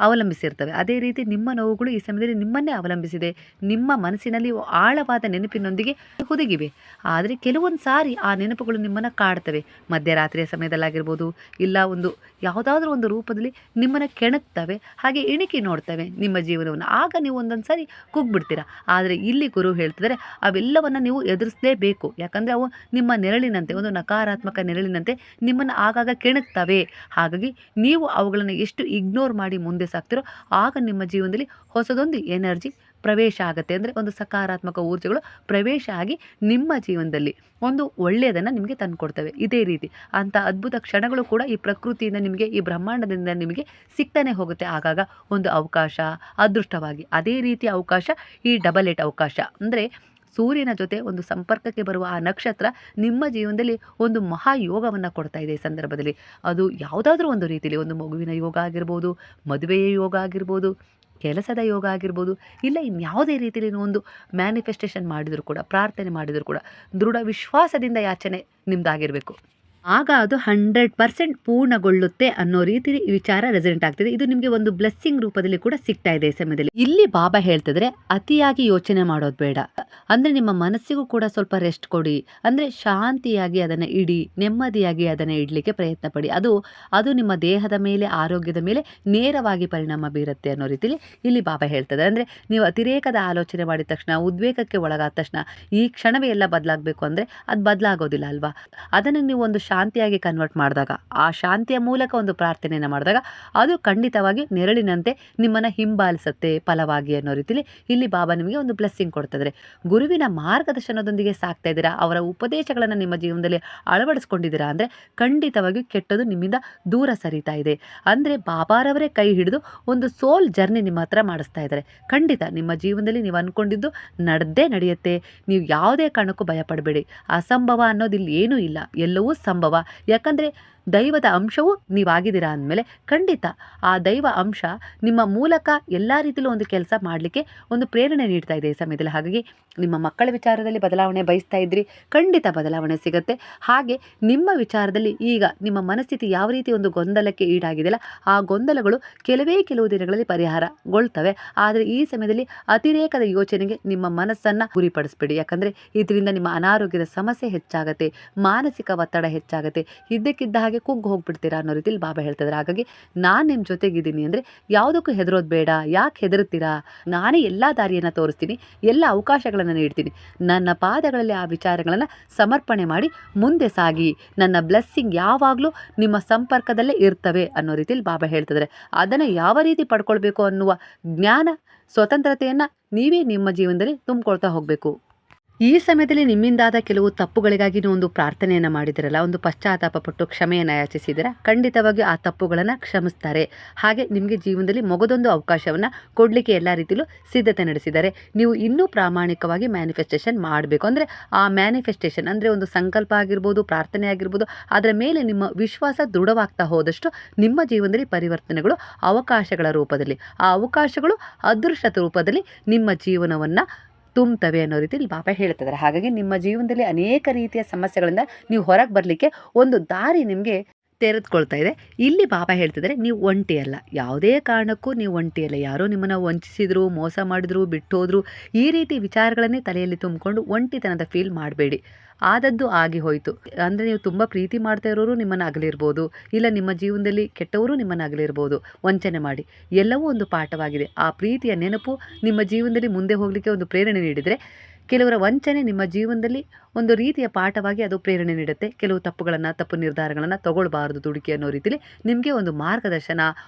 ಅವಲಂಬಿಸಿರ್ತವೆ. ಅದೇ ರೀತಿ ನಿಮ್ಮ ನೋವುಗಳು ಈ ಸಮಯದಲ್ಲಿ ನಿಮ್ಮನ್ನೇ ಅವಲಂಬಿಸಿದೆ. ನಿಮ್ಮ ಮನಸ್ಸಿನಲ್ಲಿ ಆಳವಾದ ನೆನಪಿನೊಂದಿಗೆ ಹುದುಗಿವೆ. ಆದರೆ ಕೆಲವೊಂದು ಸಾರಿ ಆ ನೆನಪುಗಳು ನಿಮ್ಮನ್ನು ಕಾಡ್ತವೆ. ಮಧ್ಯರಾತ್ರಿಯ ಸಮಯದಲ್ಲಾಗಿರ್ಬೋದು, ಇಲ್ಲ ಒಂದು ಯಾವುದಾದ್ರೂ ಒಂದು ರೂಪದಲ್ಲಿ ನಿಮ್ಮನ್ನು ಕೆಣಕ್ತವೆ, ಹಾಗೆ ಇಣಿಕಿ ನೋಡ್ತವೆ ನಿಮ್ಮ ಜೀವನವನ್ನು. ಆಗ ನೀವು ಒಂದೊಂದು ಸಾರಿ ಕುಗ್ಬಿಡ್ತೀರಾ. ಆದರೆ ಇಲ್ಲಿ ಗುರು ಹೇಳ್ತಿದ್ದಾರೆ, ಅವೆಲ್ಲವನ್ನು ನೀವು ಎದುರಿಸಲೇಬೇಕು. ಯಾಕಂದರೆ ಅವು ನಿಮ್ಮ ನೆರಳಿನಂತೆ, ಒಂದು ನಕಾರಾತ್ಮಕ ನೆರಳಿನಂತೆ ನಿಮ್ಮನ್ನು ಆಗಾಗ ಕೆಣಕ್ತವೆ. ಹಾಗಾಗಿ ನೀವು ಅವುಗಳನ್ನು ಎಷ್ಟು ಇಗ್ನೋರ್ ಮಾಡಿ ಮುಂದೆ ಸಾಗ್ತಿರೋ ಆಗ ನಿಮ್ಮ ಜೀವನದಲ್ಲಿ ಹೊಸದೊಂದು ಎನರ್ಜಿ ಪ್ರವೇಶ ಆಗುತ್ತೆ. ಅಂದರೆ ಒಂದು ಸಕಾರಾತ್ಮಕ ಊರ್ಜೆಗಳು ಪ್ರವೇಶ ಆಗಿ ನಿಮ್ಮ ಜೀವನದಲ್ಲಿ ಒಂದು ಒಳ್ಳೆಯದನ್ನು ನಿಮಗೆ ತಂದುಕೊಡ್ತವೆ. ಇದೇ ರೀತಿ ಅಂಥ ಅದ್ಭುತ ಕ್ಷಣಗಳು ಕೂಡ ಈ ಪ್ರಕೃತಿಯಿಂದ ನಿಮಗೆ, ಈ ಬ್ರಹ್ಮಾಂಡದಿಂದ ನಿಮಗೆ ಸಿಗ್ತಾನೆ ಹೋಗುತ್ತೆ. ಆಗಾಗ ಒಂದು ಅವಕಾಶ ಅದೃಷ್ಟವಾಗಿ. ಅದೇ ರೀತಿಯ ಅವಕಾಶ ಈ ಡಬಲ್ ಏಟ್ ಅವಕಾಶ. ಅಂದರೆ ಸೂರ್ಯನ ಜೊತೆ ಒಂದು ಸಂಪರ್ಕಕ್ಕೆ ಬರುವ ಆ ನಕ್ಷತ್ರ ನಿಮ್ಮ ಜೀವನದಲ್ಲಿ ಒಂದು ಮಹಾಯೋಗವನ್ನು ಕೊಡ್ತಾ ಇದೆ. ಈ ಸಂದರ್ಭದಲ್ಲಿ ಅದು ಯಾವುದಾದ್ರೂ ಒಂದು ರೀತಿಯಲ್ಲಿ, ಒಂದು ಮಗುವಿನ ಯೋಗ ಆಗಿರ್ಬೋದು, ಮದುವೆಯ ಯೋಗ ಆಗಿರ್ಬೋದು, ಕೆಲಸದ ಯೋಗ ಆಗಿರ್ಬೋದು, ಇಲ್ಲ ಇನ್ಯಾವುದೇ ರೀತಿಯಲ್ಲಿ ಒಂದು ಮ್ಯಾನಿಫೆಸ್ಟೇಷನ್ ಮಾಡಿದರೂ ಕೂಡ, ಪ್ರಾರ್ಥನೆ ಮಾಡಿದರೂ ಕೂಡ ದೃಢ ವಿಶ್ವಾಸದಿಂದ ಯಾಚನೆ ನಿಮ್ಮದಾಗಿರಬೇಕು. ಆಗ ಅದು 100% ಪೂರ್ಣಗೊಳ್ಳುತ್ತೆ ಅನ್ನೋ ರೀತಿ ಈ ವಿಚಾರ ರೆಸನೆಂಟ್ ಆಗ್ತಿದೆ. ಇದು ನಿಮಗೆ ಒಂದು ಬ್ಲೆಸ್ಸಿಂಗ್ ರೂಪದಲ್ಲಿ ಕೂಡ ಸಿಗ್ತಾ ಇದೆ ಈ ಸಮಯದಲ್ಲಿ. ಇಲ್ಲಿ ಬಾಬಾ ಹೇಳ್ತಿದ್ರೆ, ಅತಿಯಾಗಿ ಯೋಚನೆ ಮಾಡೋದು ಬೇಡ. ಅಂದರೆ ನಿಮ್ಮ ಮನಸ್ಸಿಗೂ ಕೂಡ ಸ್ವಲ್ಪ ರೆಸ್ಟ್ ಕೊಡಿ. ಅಂದರೆ ಶಾಂತಿಯಾಗಿ ಅದನ್ನು ಇಡಿ, ನೆಮ್ಮದಿಯಾಗಿ ಅದನ್ನು ಇಡಲಿಕ್ಕೆ ಪ್ರಯತ್ನ ಪಡಿ. ಅದು ನಿಮ್ಮ ದೇಹದ ಮೇಲೆ, ಆರೋಗ್ಯದ ಮೇಲೆ ನೇರವಾಗಿ ಪರಿಣಾಮ ಬೀರುತ್ತೆ ಅನ್ನೋ ರೀತಿಯಲ್ಲಿ ಇಲ್ಲಿ ಬಾಬಾ ಹೇಳ್ತದೆ. ಅಂದರೆ ನೀವು ಅತಿರೇಕದ ಆಲೋಚನೆ ಮಾಡಿದ ತಕ್ಷಣ, ಉದ್ವೇಗಕ್ಕೆ ಒಳಗಾದ ತಕ್ಷಣ ಈ ಕ್ಷಣವೇ ಎಲ್ಲ ಬದಲಾಗಬೇಕು ಅಂದರೆ ಅದು ಬದಲಾಗೋದಿಲ್ಲ ಅಲ್ವಾ. ಅದನ್ನು ನೀವು ಒಂದು ಶಾಂತಿಯಾಗಿ ಕನ್ವರ್ಟ್ ಮಾಡಿದಾಗ, ಆ ಶಾಂತಿಯ ಮೂಲಕ ಒಂದು ಪ್ರಾರ್ಥನೆಯನ್ನು ಮಾಡಿದಾಗ ಅದು ಖಂಡಿತವಾಗಿ ನೆರಳಿನಂತೆ ನಿಮ್ಮನ್ನು ಹಿಂಬಾಲಿಸುತ್ತೆ ಫಲವಾಗಿ ಅನ್ನೋ ರೀತಿಯಲ್ಲಿ ಇಲ್ಲಿ ಬಾಬಾ ನಿಮಗೆ ಒಂದು ಬ್ಲೆಸ್ಸಿಂಗ್ ಕೊಡ್ತಿದ್ದಾರೆ. ಗುರುವಿನ ಮಾರ್ಗದರ್ಶನದೊಂದಿಗೆ ಸಾಕ್ತಾ ಇದ್ದೀರಾ, ಅವರ ಉಪದೇಶಗಳನ್ನು ನಿಮ್ಮ ಜೀವನದಲ್ಲಿ ಅಳವಡಿಸ್ಕೊಂಡಿದ್ದೀರಾ ಅಂದರೆ ಖಂಡಿತವಾಗಿಯೂ ಕೆಟ್ಟದು ನಿಮ್ಮಿಂದ ದೂರ ಸರಿತಾ ಇದೆ. ಅಂದರೆ ಬಾಬಾರವರೇ ಕೈ ಹಿಡಿದು ಒಂದು ಸೋಲ್ ಜರ್ನಿ ನಿಮ್ಮ ಹತ್ರ ಮಾಡಿಸ್ತಾ ಇದ್ದಾರೆ. ಖಂಡಿತ ನಿಮ್ಮ ಜೀವನದಲ್ಲಿ ನೀವು ಅಂದ್ಕೊಂಡಿದ್ದು ನಡೆಯುತ್ತೆ. ನೀವು ಯಾವುದೇ ಕಾರಣಕ್ಕೂ ಭಯಪಡಬೇಡಿ. ಅಸಂಭವ ಅನ್ನೋದು ಇಲ್ಲಿ ಏನೂ ಇಲ್ಲ, ಎಲ್ಲವೂ ಸಂಭವ. ಯಾಕಂದರೆ ದೈವದ ಅಂಶವೂ ನೀವಾಗಿದ್ದೀರಾ ಅಂದಮೇಲೆ ಖಂಡಿತ ಆ ದೈವ ಅಂಶ ನಿಮ್ಮ ಮೂಲಕ ಎಲ್ಲ ರೀತಿಯಲ್ಲೂ ಒಂದು ಕೆಲಸ ಮಾಡಲಿಕ್ಕೆ ಒಂದು ಪ್ರೇರಣೆ ನೀಡ್ತಾ ಇದೆ ಈ ಸಮಯದಲ್ಲಿ. ಹಾಗಾಗಿ ನಿಮ್ಮ ಮಕ್ಕಳ ವಿಚಾರದಲ್ಲಿ ಬದಲಾವಣೆ ಬಯಸ್ತಾ ಇದ್ರಿ, ಖಂಡಿತ ಬದಲಾವಣೆ ಸಿಗುತ್ತೆ. ಹಾಗೆ ನಿಮ್ಮ ವಿಚಾರದಲ್ಲಿ ಈಗ ನಿಮ್ಮ ಮನಸ್ಥಿತಿ ಯಾವ ರೀತಿ ಒಂದು ಗೊಂದಲಕ್ಕೆ ಈಡಾಗಿದೆಯಲ್ಲ, ಆ ಗೊಂದಲಗಳು ಕೆಲವು ದಿನಗಳಲ್ಲಿ ಪರಿಹಾರಗೊಳ್ತವೆ. ಆದರೆ ಈ ಸಮಯದಲ್ಲಿ ಅತಿರೇಕದ ಯೋಚನೆಗೆ ನಿಮ್ಮ ಮನಸ್ಸನ್ನು ಗುರಿಪಡಿಸ್ಬೇಡಿ. ಯಾಕಂದರೆ ಇದರಿಂದ ನಿಮ್ಮ ಅನಾರೋಗ್ಯದ ಸಮಸ್ಯೆ ಹೆಚ್ಚಾಗುತ್ತೆ, ಮಾನಸಿಕ ಒತ್ತಡ ಹೆಚ್ಚಾಗುತ್ತೆ, ಇದ್ದಕ್ಕಿದ್ದ ಹಾಗೆ ಕುಗ್ಗು ಹೋಗ್ಬಿಡ್ತೀರಾ ಅನ್ನೋ ರೀತಿಯಲ್ಲಿ ಬಾಬಾ ಹೇಳ್ತಿದ್ದಾರೆ. ಹಾಗಾಗಿ ನಾನು ನಿಮ್ಮ ಜೊತೆಗಿದ್ದೀನಿ ಅಂದರೆ ಯಾವುದಕ್ಕೂ ಹೆದರೋದು ಬೇಡ. ಯಾಕೆ ಹೆದರುತ್ತೀರಾ? ನಾನೇ ಎಲ್ಲ ದಾರಿಯನ್ನು ತೋರಿಸ್ತೀನಿ, ಎಲ್ಲ ಅವಕಾಶಗಳನ್ನು ನೀಡ್ತೀನಿ. ನನ್ನ ಪಾದಗಳಲ್ಲಿ ಆ ವಿಚಾರಗಳನ್ನು ಸಮರ್ಪಣೆ ಮಾಡಿ ಮುಂದೆ ಸಾಗಿ. ನನ್ನ ಬ್ಲೆಸ್ಸಿಂಗ್ ಯಾವಾಗಲೂ ನಿಮ್ಮ ಸಂಪರ್ಕದಲ್ಲೇ ಇರ್ತವೆ ಅನ್ನೋ ರೀತಿಯಲ್ಲಿ ಬಾಬಾ ಹೇಳ್ತಿದ್ದಾರೆ. ಅದನ್ನು ಯಾವ ರೀತಿ ಪಡ್ಕೊಳ್ಬೇಕು ಅನ್ನುವ ಜ್ಞಾನ, ಸ್ವತಂತ್ರತೆಯನ್ನು ನೀವೇ ನಿಮ್ಮ ಜೀವನದಲ್ಲಿ ತುಂಬಿಕೊಳ್ತಾ ಹೋಗಬೇಕು. ಈ ಸಮಯದಲ್ಲಿ ನಿಮ್ಮಿಂದಾದ ಕೆಲವು ತಪ್ಪುಗಳಿಗಾಗಿ ನೀವು ಒಂದು ಪ್ರಾರ್ಥನೆಯನ್ನು ಮಾಡಿದಿರಲ್ಲ, ಒಂದು ಪಶ್ಚಾತ್ತಾಪ ಪಟ್ಟು ಕ್ಷಮೆಯನ್ನು ಯಾಚಿಸಿದಿರ, ಖಂಡಿತವಾಗಿ ಆ ತಪ್ಪುಗಳನ್ನು ಕ್ಷಮಿಸ್ತಾರೆ. ಹಾಗೆ ನಿಮಗೆ ಜೀವನದಲ್ಲಿ ಮಗದೊಂದು ಅವಕಾಶವನ್ನು ಕೊಡಲಿಕ್ಕೆ ಎಲ್ಲ ರೀತಿಯಲ್ಲೂ ಸಿದ್ಧತೆ ನಡೆಸಿದ್ದಾರೆ. ನೀವು ಇನ್ನೂ ಪ್ರಾಮಾಣಿಕವಾಗಿ ಮ್ಯಾನಿಫೆಸ್ಟೇಷನ್ ಮಾಡಬೇಕು. ಅಂದರೆ ಆ ಮ್ಯಾನಿಫೆಸ್ಟೇಷನ್ ಅಂದರೆ ಒಂದು ಸಂಕಲ್ಪ ಆಗಿರ್ಬೋದು, ಪ್ರಾರ್ಥನೆ ಆಗಿರ್ಬೋದು, ಅದರ ಮೇಲೆ ನಿಮ್ಮ ವಿಶ್ವಾಸ ದೃಢವಾಗ್ತಾ ಹೋದಷ್ಟು ನಿಮ್ಮ ಜೀವನದಲ್ಲಿ ಪರಿವರ್ತನೆಗಳು ಅವಕಾಶಗಳ ರೂಪದಲ್ಲಿ, ಆ ಅವಕಾಶಗಳು ಅದೃಷ್ಟದ ರೂಪದಲ್ಲಿ ನಿಮ್ಮ ಜೀವನವನ್ನು ತುಂಬುತ್ತವೆ ಅನ್ನೋ ರೀತಿಯಲ್ಲಿ ಬಾಬಾ ಹೇಳ್ತಿದ್ದಾರೆ. ಹಾಗಾಗಿ ನಿಮ್ಮ ಜೀವನದಲ್ಲಿ ಅನೇಕ ರೀತಿಯ ಸಮಸ್ಯೆಗಳಿಂದ ನೀವು ಹೊರಗೆ ಬರಲಿಕ್ಕೆ ಒಂದು ದಾರಿ ನಿಮಗೆ ತೆರೆದುಕೊಳ್ತಾ ಇದೆ. ಇಲ್ಲಿ ಬಾಬಾ ಹೇಳ್ತಿದ್ದಾರೆ, ನೀವು ಒಂಟಿಯಲ್ಲ, ಯಾವುದೇ ಕಾರಣಕ್ಕೂ ನೀವು ಒಂಟಿಯಲ್ಲ. ಯಾರೋ ನಿಮ್ಮನ್ನು ವಂಚಿಸಿದ್ರು, ಮೋಸ ಮಾಡಿದ್ರು, ಬಿಟ್ಟೋದ್ರು, ಈ ರೀತಿ ವಿಚಾರಗಳನ್ನೇ ತಲೆಯಲ್ಲಿ ತುಂಬಿಕೊಂಡು ಒಂಟಿತನದ ಫೀಲ್ ಮಾಡಬೇಡಿ. ಆದದ್ದು ಆಗಿ ಹೋಯಿತು. ಅಂದರೆ ನೀವು ತುಂಬ ಪ್ರೀತಿ ಮಾಡ್ತಾ ಇರೋರು ನಿಮ್ಮನ್ನು ಅಗಲಿರ್ಬೋದು, ಇಲ್ಲ ನಿಮ್ಮ ಜೀವನದಲ್ಲಿ ಕೆಟ್ಟವರು ನಿಮ್ಮನ್ನು ಅಗಲಿರ್ಬೋದು ವಂಚನೆ ಮಾಡಿ. ಎಲ್ಲವೂ ಒಂದು ಪಾಠವಾಗಿದೆ. ಆ ಪ್ರೀತಿಯ ನೆನಪು ನಿಮ್ಮ ಜೀವನದಲ್ಲಿ ಮುಂದೆ ಹೋಗಲಿಕ್ಕೆ ಒಂದು ಪ್ರೇರಣೆ ನೀಡಿದರೆ, ಕೆಲವರ ವಂಚನೆ ನಿಮ್ಮ ಜೀವನದಲ್ಲಿ ಒಂದು ರೀತಿಯ ಪಾಠವಾಗಿ ಅದು ಪ್ರೇರಣೆ ನೀಡುತ್ತೆ. ಕೆಲವು ತಪ್ಪು ನಿರ್ಧಾರಗಳನ್ನು ತಗೊಳ್ಬಾರ್ದು ದುಡುಕಿ ಅನ್ನೋ ರೀತಿಯಲ್ಲಿ ನಿಮಗೆ ಒಂದು ಮಾರ್ಗದರ್ಶನ,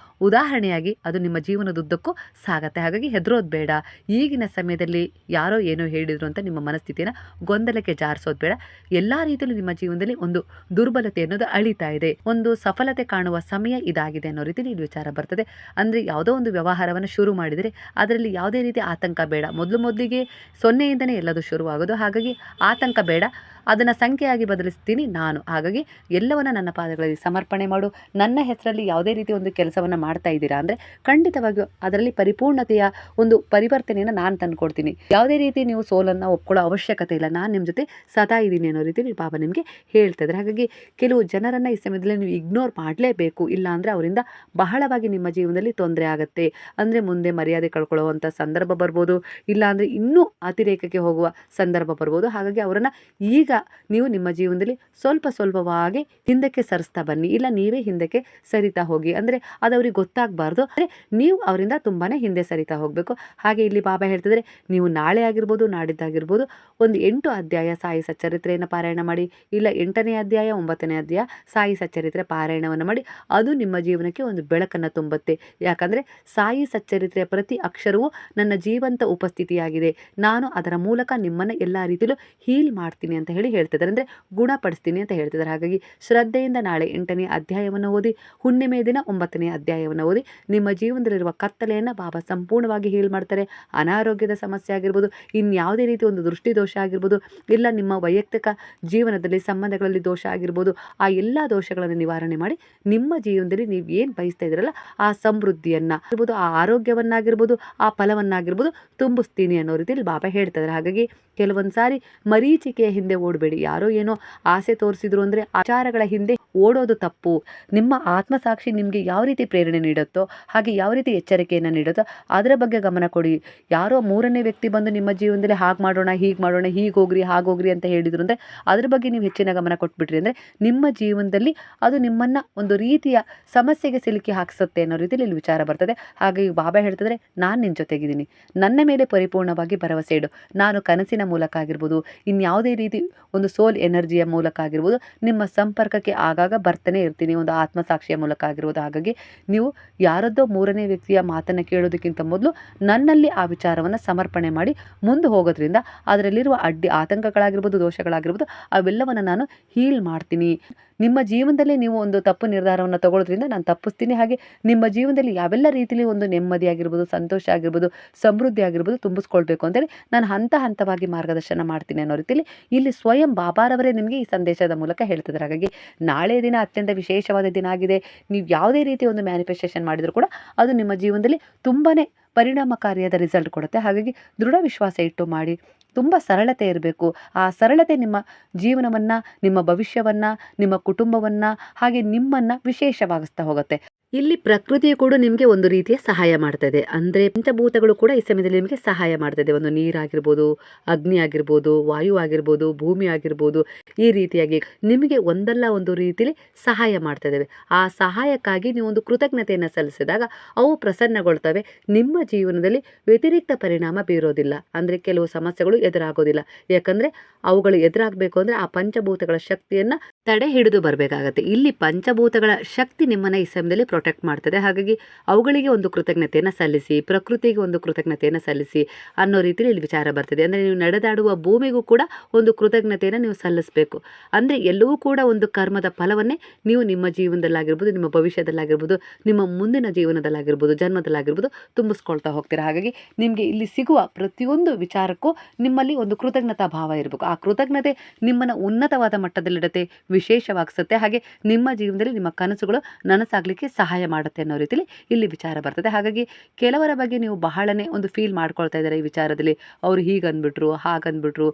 ಉದಾಹರಣೆಯಾಗಿ ಅದು ನಿಮ್ಮ ಜೀವನದುದ್ದಕ್ಕೂ ಸಾಗತ್ತೆ. ಹಾಗಾಗಿ ಹೆದರೋದು ಬೇಡ. ಈಗಿನ ಸಮಯದಲ್ಲಿ ಯಾರೋ ಏನೋ ಹೇಳಿದರು ಅಂತ ನಿಮ್ಮ ಮನಸ್ಥಿತಿಯನ್ನು ಗೊಂದಲಕ್ಕೆ ಜಾರಿಸೋದು ಬೇಡ. ಎಲ್ಲ ರೀತಿಯಲ್ಲೂ ನಿಮ್ಮ ಜೀವನದಲ್ಲಿ ಒಂದು ದುರ್ಬಲತೆ ಅನ್ನೋದು ಅಳಿತಾ ಇದೆ, ಒಂದು ಸಫಲತೆ ಕಾಣುವ ಸಮಯ ಇದಾಗಿದೆ ಅನ್ನೋ ರೀತಿಯಲ್ಲಿ ಇಲ್ಲಿ ವಿಚಾರ ಬರ್ತದೆ. ಅಂದರೆ ಯಾವುದೋ ಒಂದು ವ್ಯವಹಾರವನ್ನು ಶುರು ಮಾಡಿದರೆ ಅದರಲ್ಲಿ ಯಾವುದೇ ರೀತಿ ಆತಂಕ ಬೇಡ. ಮೊದಲಿಗೆ ಸೊನ್ನೆಯಿಂದನೇ ಎಲ್ಲದು ಶುರುವಾಗೋದು. ಹಾಗಾಗಿ ಆತಂಕ ಬೇಡ. ಅದನ್ನು ಸಂಖ್ಯೆಯಾಗಿ ಬದಲಿಸ್ತೀನಿ ನಾನು. ಹಾಗಾಗಿ ಎಲ್ಲವನ್ನ ನನ್ನ ಪಾದಗಳಲ್ಲಿ ಸಮರ್ಪಣೆ ಮಾಡು. ನನ್ನ ಹೆಸರಲ್ಲಿ ಯಾವುದೇ ರೀತಿ ಒಂದು ಕೆಲಸವನ್ನು ಮಾಡ್ತಾ ಇದ್ದೀರಾ ಅಂದರೆ ಖಂಡಿತವಾಗಿಯೂ ಅದರಲ್ಲಿ ಪರಿಪೂರ್ಣತೆಯ ಒಂದು ಪರಿವರ್ತನೆಯನ್ನು ನಾನು ತಂದುಕೊಡ್ತೀನಿ. ಯಾವುದೇ ರೀತಿ ನೀವು ಸೋಲನ್ನು ಒಪ್ಕೊಳ್ಳೋ ಅವಶ್ಯಕತೆ ಇಲ್ಲ. ನಾನು ನಿಮ್ಮ ಜೊತೆ ಸದಾ ಇದ್ದೀನಿ ಅನ್ನೋ ರೀತಿಯಲ್ಲಿ ಬಾಬಾ ನಿಮಗೆ ಹೇಳ್ತಿದ್ದಾರೆ. ಹಾಗಾಗಿ ಕೆಲವು ಜನರನ್ನು ಈ ಸಮಯದಲ್ಲಿ ನೀವು ಇಗ್ನೋರ್ ಮಾಡಲೇಬೇಕು. ಇಲ್ಲ ಅಂದರೆ ಅವರಿಂದ ಬಹಳವಾಗಿ ನಿಮ್ಮ ಜೀವನದಲ್ಲಿ ತೊಂದರೆ ಆಗುತ್ತೆ. ಅಂದರೆ ಮುಂದೆ ಮರ್ಯಾದೆ ಕಳ್ಕೊಳ್ಳುವಂಥ ಸಂದರ್ಭ ಬರ್ಬೋದು, ಇಲ್ಲ ಅಂದರೆ ಇನ್ನೂ ಅತಿರೇಕಕ್ಕೆ ಹೋಗುವ ಸಂದರ್ಭ ಬರ್ಬೋದು. ಹಾಗಾಗಿ ಅವರನ್ನು ಈಗ ನೀವು ನಿಮ್ಮ ಜೀವನದಲ್ಲಿ ಸ್ವಲ್ಪವಾಗಿ ಹಿಂದಕ್ಕೆ ಸರಿಸ್ತಾ ಬನ್ನಿ, ಇಲ್ಲ ನೀವೇ ಹಿಂದಕ್ಕೆ ಸರಿತಾ ಹೋಗಿ. ಅಂದರೆ ಅದು ಅವ್ರಿಗೆ ಗೊತ್ತಾಗಬಾರ್ದು. ಅಂದರೆ ನೀವು ಅವರಿಂದ ತುಂಬಾ ಹಿಂದೆ ಸರಿತಾ ಹೋಗಬೇಕು. ಹಾಗೆ ಇಲ್ಲಿ ಬಾಬಾ ಹೇಳ್ತಿದ್ರೆ, ನೀವು ನಾಳೆ ಆಗಿರ್ಬೋದು, ನಾಡಿದ್ದಾಗಿರ್ಬೋದು, ಒಂದು 8 ಅಧ್ಯಾಯ ಸಾಯಿ ಸಚ್ಚರಿತ್ರೆಯನ್ನು ಪಾರಾಯಣ ಮಾಡಿ, ಇಲ್ಲ 8ನೇ ಅಧ್ಯಾಯ 9ನೇ ಅಧ್ಯಾಯ ಸಾಯಿ ಸಚ್ಚರಿತ್ರೆ ಪಾರಾಯಣವನ್ನು ಮಾಡಿ. ಅದು ನಿಮ್ಮ ಜೀವನಕ್ಕೆ ಒಂದು ಬೆಳಕನ್ನು ತುಂಬುತ್ತೆ. ಯಾಕಂದರೆ ಸಾಯಿ ಸಚ್ಚರಿತ್ರೆಯ ಪ್ರತಿ ಅಕ್ಷರವೂ ನನ್ನ ಜೀವಂತ ಉಪಸ್ಥಿತಿಯಾಗಿದೆ. ನಾನು ಅದರ ಮೂಲಕ ನಿಮ್ಮನ್ನು ಎಲ್ಲ ರೀತಿಯಲ್ಲೂ ಹೀಲ್ ಮಾಡ್ತೀನಿ ಅಂತ ಹೇಳ್ತಿದ್ದಾರೆ. ಅಂದರೆ ಗುಣಪಡಿಸ್ತೀನಿ ಅಂತ ಹೇಳ್ತಿದ್ದಾರೆ. ಹಾಗಾಗಿ ಶ್ರದ್ಧೆಯಿಂದ ನಾಳೆ 8ನೇ ಅಧ್ಯಾಯವನ್ನು ಓದಿ, ಹುಣ್ಣಿಮೆ ದಿನ 9ನೇ ಅಧ್ಯಾಯವನ್ನು ಓದಿ. ನಿಮ್ಮ ಜೀವನದಲ್ಲಿರುವ ಕತ್ತಲೆಯನ್ನು ಬಾಬಾ ಸಂಪೂರ್ಣವಾಗಿ ಹೀಲ್ ಮಾಡ್ತಾರೆ. ಅನಾರೋಗ್ಯದ ಸಮಸ್ಯೆ ಆಗಿರ್ಬೋದು, ಇನ್ಯಾವುದೇ ರೀತಿ ಒಂದು ದೃಷ್ಟಿ ದೋಷ ಆಗಿರ್ಬೋದು, ಇಲ್ಲ ನಿಮ್ಮ ವೈಯಕ್ತಿಕ ಜೀವನದಲ್ಲಿ ಸಂಬಂಧಗಳಲ್ಲಿ ದೋಷ ಆಗಿರ್ಬೋದು, ಆ ಎಲ್ಲ ದೋಷಗಳನ್ನು ನಿವಾರಣೆ ಮಾಡಿ ನಿಮ್ಮ ಜೀವನದಲ್ಲಿ ನೀವು ಏನು ಬಯಸ್ತಾ ಇದ್ದೀರಲ್ಲ ಆ ಸಮೃದ್ಧಿಯನ್ನು ಇರ್ಬೋದು, ಆ ಆರೋಗ್ಯವನ್ನಾಗಿರ್ಬೋದು, ಆ ಫಲವನ್ನಾಗಿರ್ಬೋದು ತುಂಬಿಸ್ತೀನಿ ಅನ್ನೋ ರೀತಿಯಲ್ಲಿ ಬಾಬಾ ಹೇಳ್ತಿದ್ದಾರೆ. ಹಾಗಾಗಿ ಕೆಲವೊಂದು ಸಾರಿ ಮರೀಚಿಕೆಯ ಹಿಂದೆ ಓಡಬೇಡಿ. ಯಾರೋ ಏನೋ ಆಸೆ ತೋರಿಸಿದ್ರು ಅಂದರೆ ಆಚಾರಗಳ ಹಿಂದೆ ಓಡೋದು ತಪ್ಪು. ನಿಮ್ಮ ಆತ್ಮಸಾಕ್ಷಿ ನಿಮಗೆ ಯಾವ ರೀತಿ ಪ್ರೇರಣೆ ನೀಡುತ್ತೋ, ಹಾಗೆ ಯಾವ ರೀತಿ ಎಚ್ಚರಿಕೆಯನ್ನು ನೀಡುತ್ತೋ ಅದರ ಬಗ್ಗೆ ಗಮನ ಕೊಡಿ. ಯಾರೋ 3ನೇ ವ್ಯಕ್ತಿ ಬಂದು ನಿಮ್ಮ ಜೀವನದಲ್ಲಿ ಹಾಗೆ ಮಾಡೋಣ, ಹೀಗೆ ಮಾಡೋಣ, ಹೀಗೆ ಹೋಗ್ರಿ, ಹಾಗೋಗ್ರಿ ಅಂತ ಹೇಳಿದ್ರು ಅಂದರೆ ಅದ್ರ ಬಗ್ಗೆ ನೀವು ಹೆಚ್ಚಿನ ಗಮನ ಕೊಟ್ಬಿಟ್ರಿ ಅಂದರೆ ನಿಮ್ಮ ಜೀವನದಲ್ಲಿ ಅದು ನಿಮ್ಮನ್ನು ಒಂದು ರೀತಿಯ ಸಮಸ್ಯೆಗೆ ಸಿಲುಕಿ ಹಾಕಿಸುತ್ತೆ ಅನ್ನೋ ರೀತಿಯಲ್ಲಿ ಇಲ್ಲಿ ವಿಚಾರ ಬರ್ತದೆ. ಹಾಗಾಗಿ ಬಾಬಾ ಹೇಳ್ತಿದ್ರೆ, ನಾನು ನಿನ್ನ ಜೊತೆಗಿದ್ದೀನಿ, ನನ್ನ ಮೇಲೆ ಪರಿಪೂರ್ಣವಾಗಿ ಭರವಸೆ ಇಡು. ನಾನು ಕನಸಿನ ಮೂಲಕ ಆಗಿರ್ಬೋದು, ಇನ್ಯಾವುದೇ ರೀತಿ ಒಂದು ಸೋಲ್ ಎನರ್ಜಿಯ ಮೂಲಕ ಆಗಿರ್ಬೋದು, ನಿಮ್ಮ ಸಂಪರ್ಕಕ್ಕೆ ಆಗಾಗ ಬರ್ತಾನೆ ಇರ್ತೀನಿ, ಒಂದು ಆತ್ಮಸಾಕ್ಷಿಯ ಮೂಲಕ ಆಗಿರ್ಬೋದು. ಹಾಗಾಗಿ ನೀವು ಯಾರದ್ದೋ 3ನೇ ವ್ಯಕ್ತಿಯ ಮಾತನ್ನು ಕೇಳೋದಕ್ಕಿಂತ ಮೊದಲು ನನ್ನಲ್ಲಿ ಆ ವಿಚಾರವನ್ನು ಸಮರ್ಪಣೆ ಮಾಡಿ ಮುಂದೆ ಹೋಗೋದ್ರಿಂದ ಅದರಲ್ಲಿರುವ ಆತಂಕಗಳಾಗಿರ್ಬೋದು, ದೋಷಗಳಾಗಿರ್ಬೋದು, ಅವೆಲ್ಲವನ್ನು ನಾನು ಹೀಲ್ ಮಾಡ್ತೀನಿ. ನಿಮ್ಮ ಜೀವನದಲ್ಲಿ ನೀವು ಒಂದು ತಪ್ಪು ನಿರ್ಧಾರವನ್ನು ತಗೊಳ್ಳೋದ್ರಿಂದ ನಾನು ತಪ್ಪಿಸ್ತೀನಿ. ಹಾಗೆ ನಿಮ್ಮ ಜೀವನದಲ್ಲಿ ಯಾವೆಲ್ಲ ರೀತಿಯಲ್ಲಿ ಒಂದು ನೆಮ್ಮದಿ ಆಗಿರ್ಬೋದು, ಸಂತೋಷ ಆಗಿರ್ಬೋದು, ಸಮೃದ್ಧಿ ಆಗಿರ್ಬೋದು ತುಂಬಿಸ್ಕೊಳ್ಬೇಕು ಅಂತೇಳಿ ನಾನು ಹಂತವಾಗಿ ಮಾರ್ಗದರ್ಶನ ಮಾಡ್ತೀನಿ ಅನ್ನೋ ರೀತಿಯಲ್ಲಿ ಇಲ್ಲಿ ಸ್ವಯಂ ಬಾಬಾರವರೇ ನಿಮಗೆ ಈ ಸಂದೇಶದ ಮೂಲಕ ಹೇಳ್ತಿದ್ದಾರೆ. ಹಾಗಾಗಿ ನಾಳೆ ದಿನ ಅತ್ಯಂತ ವಿಶೇಷವಾದ ದಿನ ಆಗಿದೆ. ನೀವು ಯಾವುದೇ ರೀತಿ ಒಂದು ಮ್ಯಾನಿಫೆಸ್ಟೇಷನ್ ಮಾಡಿದರೂ ಕೂಡ ಅದು ನಿಮ್ಮ ಜೀವನದಲ್ಲಿ ತುಂಬಾ ಪರಿಣಾಮಕಾರಿಯಾದ ರಿಸಲ್ಟ್ ಕೊಡುತ್ತೆ. ಹಾಗಾಗಿ ದೃಢ ವಿಶ್ವಾಸ ಇಟ್ಟು ಮಾಡಿ. ತುಂಬ ಸರಳತೆ ಇರಬೇಕು. ಆ ಸರಳತೆ ನಿಮ್ಮ ಜೀವನವನ್ನು, ನಿಮ್ಮ ಭವಿಷ್ಯವನ್ನು, ನಿಮ್ಮ ಕುಟುಂಬವನ್ನು, ಹಾಗೆ ನಿಮ್ಮನ್ನು ವಿಶೇಷವಾಗಿಸ್ತಾ ಹೋಗುತ್ತೆ. ಇಲ್ಲಿ ಪ್ರಕೃತಿಯು ಕೂಡ ನಿಮಗೆ ಒಂದು ರೀತಿಯ ಸಹಾಯ ಮಾಡ್ತದೆ. ಅಂದರೆ ಪಂಚಭೂತಗಳು ಕೂಡ ಈ ಸಮಯದಲ್ಲಿ ನಿಮಗೆ ಸಹಾಯ ಮಾಡ್ತದೆ. ಒಂದು ನೀರಾಗಿರ್ಬೋದು, ಅಗ್ನಿ ಆಗಿರ್ಬೋದು, ವಾಯು ಆಗಿರ್ಬೋದು, ಭೂಮಿ ಆಗಿರ್ಬೋದು, ಈ ರೀತಿಯಾಗಿ ನಿಮಗೆ ಒಂದಲ್ಲ ಒಂದು ರೀತಿಯಲ್ಲಿ ಸಹಾಯ ಮಾಡ್ತಿದ್ದಾವೆ. ಆ ಸಹಾಯಕ್ಕಾಗಿ ನೀವು ಒಂದು ಕೃತಜ್ಞತೆಯನ್ನು ಸಲ್ಲಿಸಿದಾಗ ಅವು ಪ್ರಸನ್ನಗೊಳ್ತವೆ. ನಿಮ್ಮ ಜೀವನದಲ್ಲಿ ವ್ಯತಿರಿಕ್ತ ಪರಿಣಾಮ ಬೀರೋದಿಲ್ಲ. ಅಂದರೆ ಕೆಲವು ಸಮಸ್ಯೆಗಳು ಎದುರಾಗೋದಿಲ್ಲ. ಯಾಕಂದರೆ ಅವುಗಳು ಎದುರಾಗಬೇಕು ಅಂದರೆ ಆ ಪಂಚಭೂತಗಳ ಶಕ್ತಿಯನ್ನು ತಡೆ ಹಿಡಿದು ಬರಬೇಕಾಗತ್ತೆ. ಇಲ್ಲಿ ಪಂಚಭೂತಗಳ ಶಕ್ತಿ ನಿಮ್ಮನ್ನು ಈ ಸಮಯದಲ್ಲಿ ಪ್ರೊಟೆಕ್ಟ್ ಮಾಡ್ತದೆ. ಹಾಗಾಗಿ ಅವುಗಳಿಗೆ ಒಂದು ಕೃತಜ್ಞತೆಯನ್ನು ಸಲ್ಲಿಸಿ, ಪ್ರಕೃತಿಗೆ ಒಂದು ಕೃತಜ್ಞತೆಯನ್ನು ಸಲ್ಲಿಸಿ ಅನ್ನೋ ರೀತಿಯಲ್ಲಿ ಇಲ್ಲಿ ವಿಚಾರ ಬರ್ತದೆ. ಅಂದರೆ ನೀವು ನಡೆದಾಡುವ ಭೂಮಿಗೂ ಕೂಡ ಒಂದು ಕೃತಜ್ಞತೆಯನ್ನು ನೀವು ಸಲ್ಲಿಸಬೇಕು. ಅಂದರೆ ಎಲ್ಲವೂ ಕೂಡ ಒಂದು ಕರ್ಮದ ಫಲವನ್ನೇ ನೀವು ನಿಮ್ಮ ಜೀವನದಲ್ಲಾಗಿರ್ಬೋದು, ನಿಮ್ಮ ಭವಿಷ್ಯದಲ್ಲಾಗಿರ್ಬೋದು, ನಿಮ್ಮ ಮುಂದಿನ ಜೀವನದಲ್ಲಾಗಿರ್ಬೋದು, ಜನ್ಮದಲ್ಲಾಗಿರ್ಬೋದು ತುಂಬಿಸ್ಕೊಳ್ತಾ ಹೋಗ್ತೀರಾ. ಹಾಗಾಗಿ ನಿಮಗೆ ಇಲ್ಲಿ ಸಿಗುವ ಪ್ರತಿಯೊಂದು ವಿಚಾರಕ್ಕೂ ನಿಮ್ಮಲ್ಲಿ ಒಂದು ಕೃತಜ್ಞತಾ ಭಾವ ಇರಬೇಕು. ಆ ಕೃತಜ್ಞತೆ ನಿಮ್ಮನ್ನು ಉನ್ನತವಾದ ಮಟ್ಟದಲ್ಲಿಡತ್ತೆ, ವಿಶೇಷವಾಗಿಸುತ್ತೆ. ಹಾಗೆ ನಿಮ್ಮ ಜೀವನದಲ್ಲಿ ನಿಮ್ಮ ಕನಸುಗಳು ನನಸಾಗಲಿಕ್ಕೆ ಸಹಾಯ ಮಾಡುತ್ತೆ ಅನ್ನೋ ರೀತಿಯಲ್ಲಿ ಇಲ್ಲಿ ವಿಚಾರ ಬರ್ತದೆ. ಹಾಗಾಗಿ ಕೆಲವರ ಬಗ್ಗೆ ನೀವು ಬಹಳನೇ ಒಂದು ಫೀಲ್ ಮಾಡ್ಕೊಳ್ತಾ ಇದ್ದಾರೆ ಈ ವಿಚಾರದಲ್ಲಿ. ಅವರು ಹೀಗಂದ್ಬಿಟ್ರು, ಹಾಗಂದ್ಬಿಟ್ರು,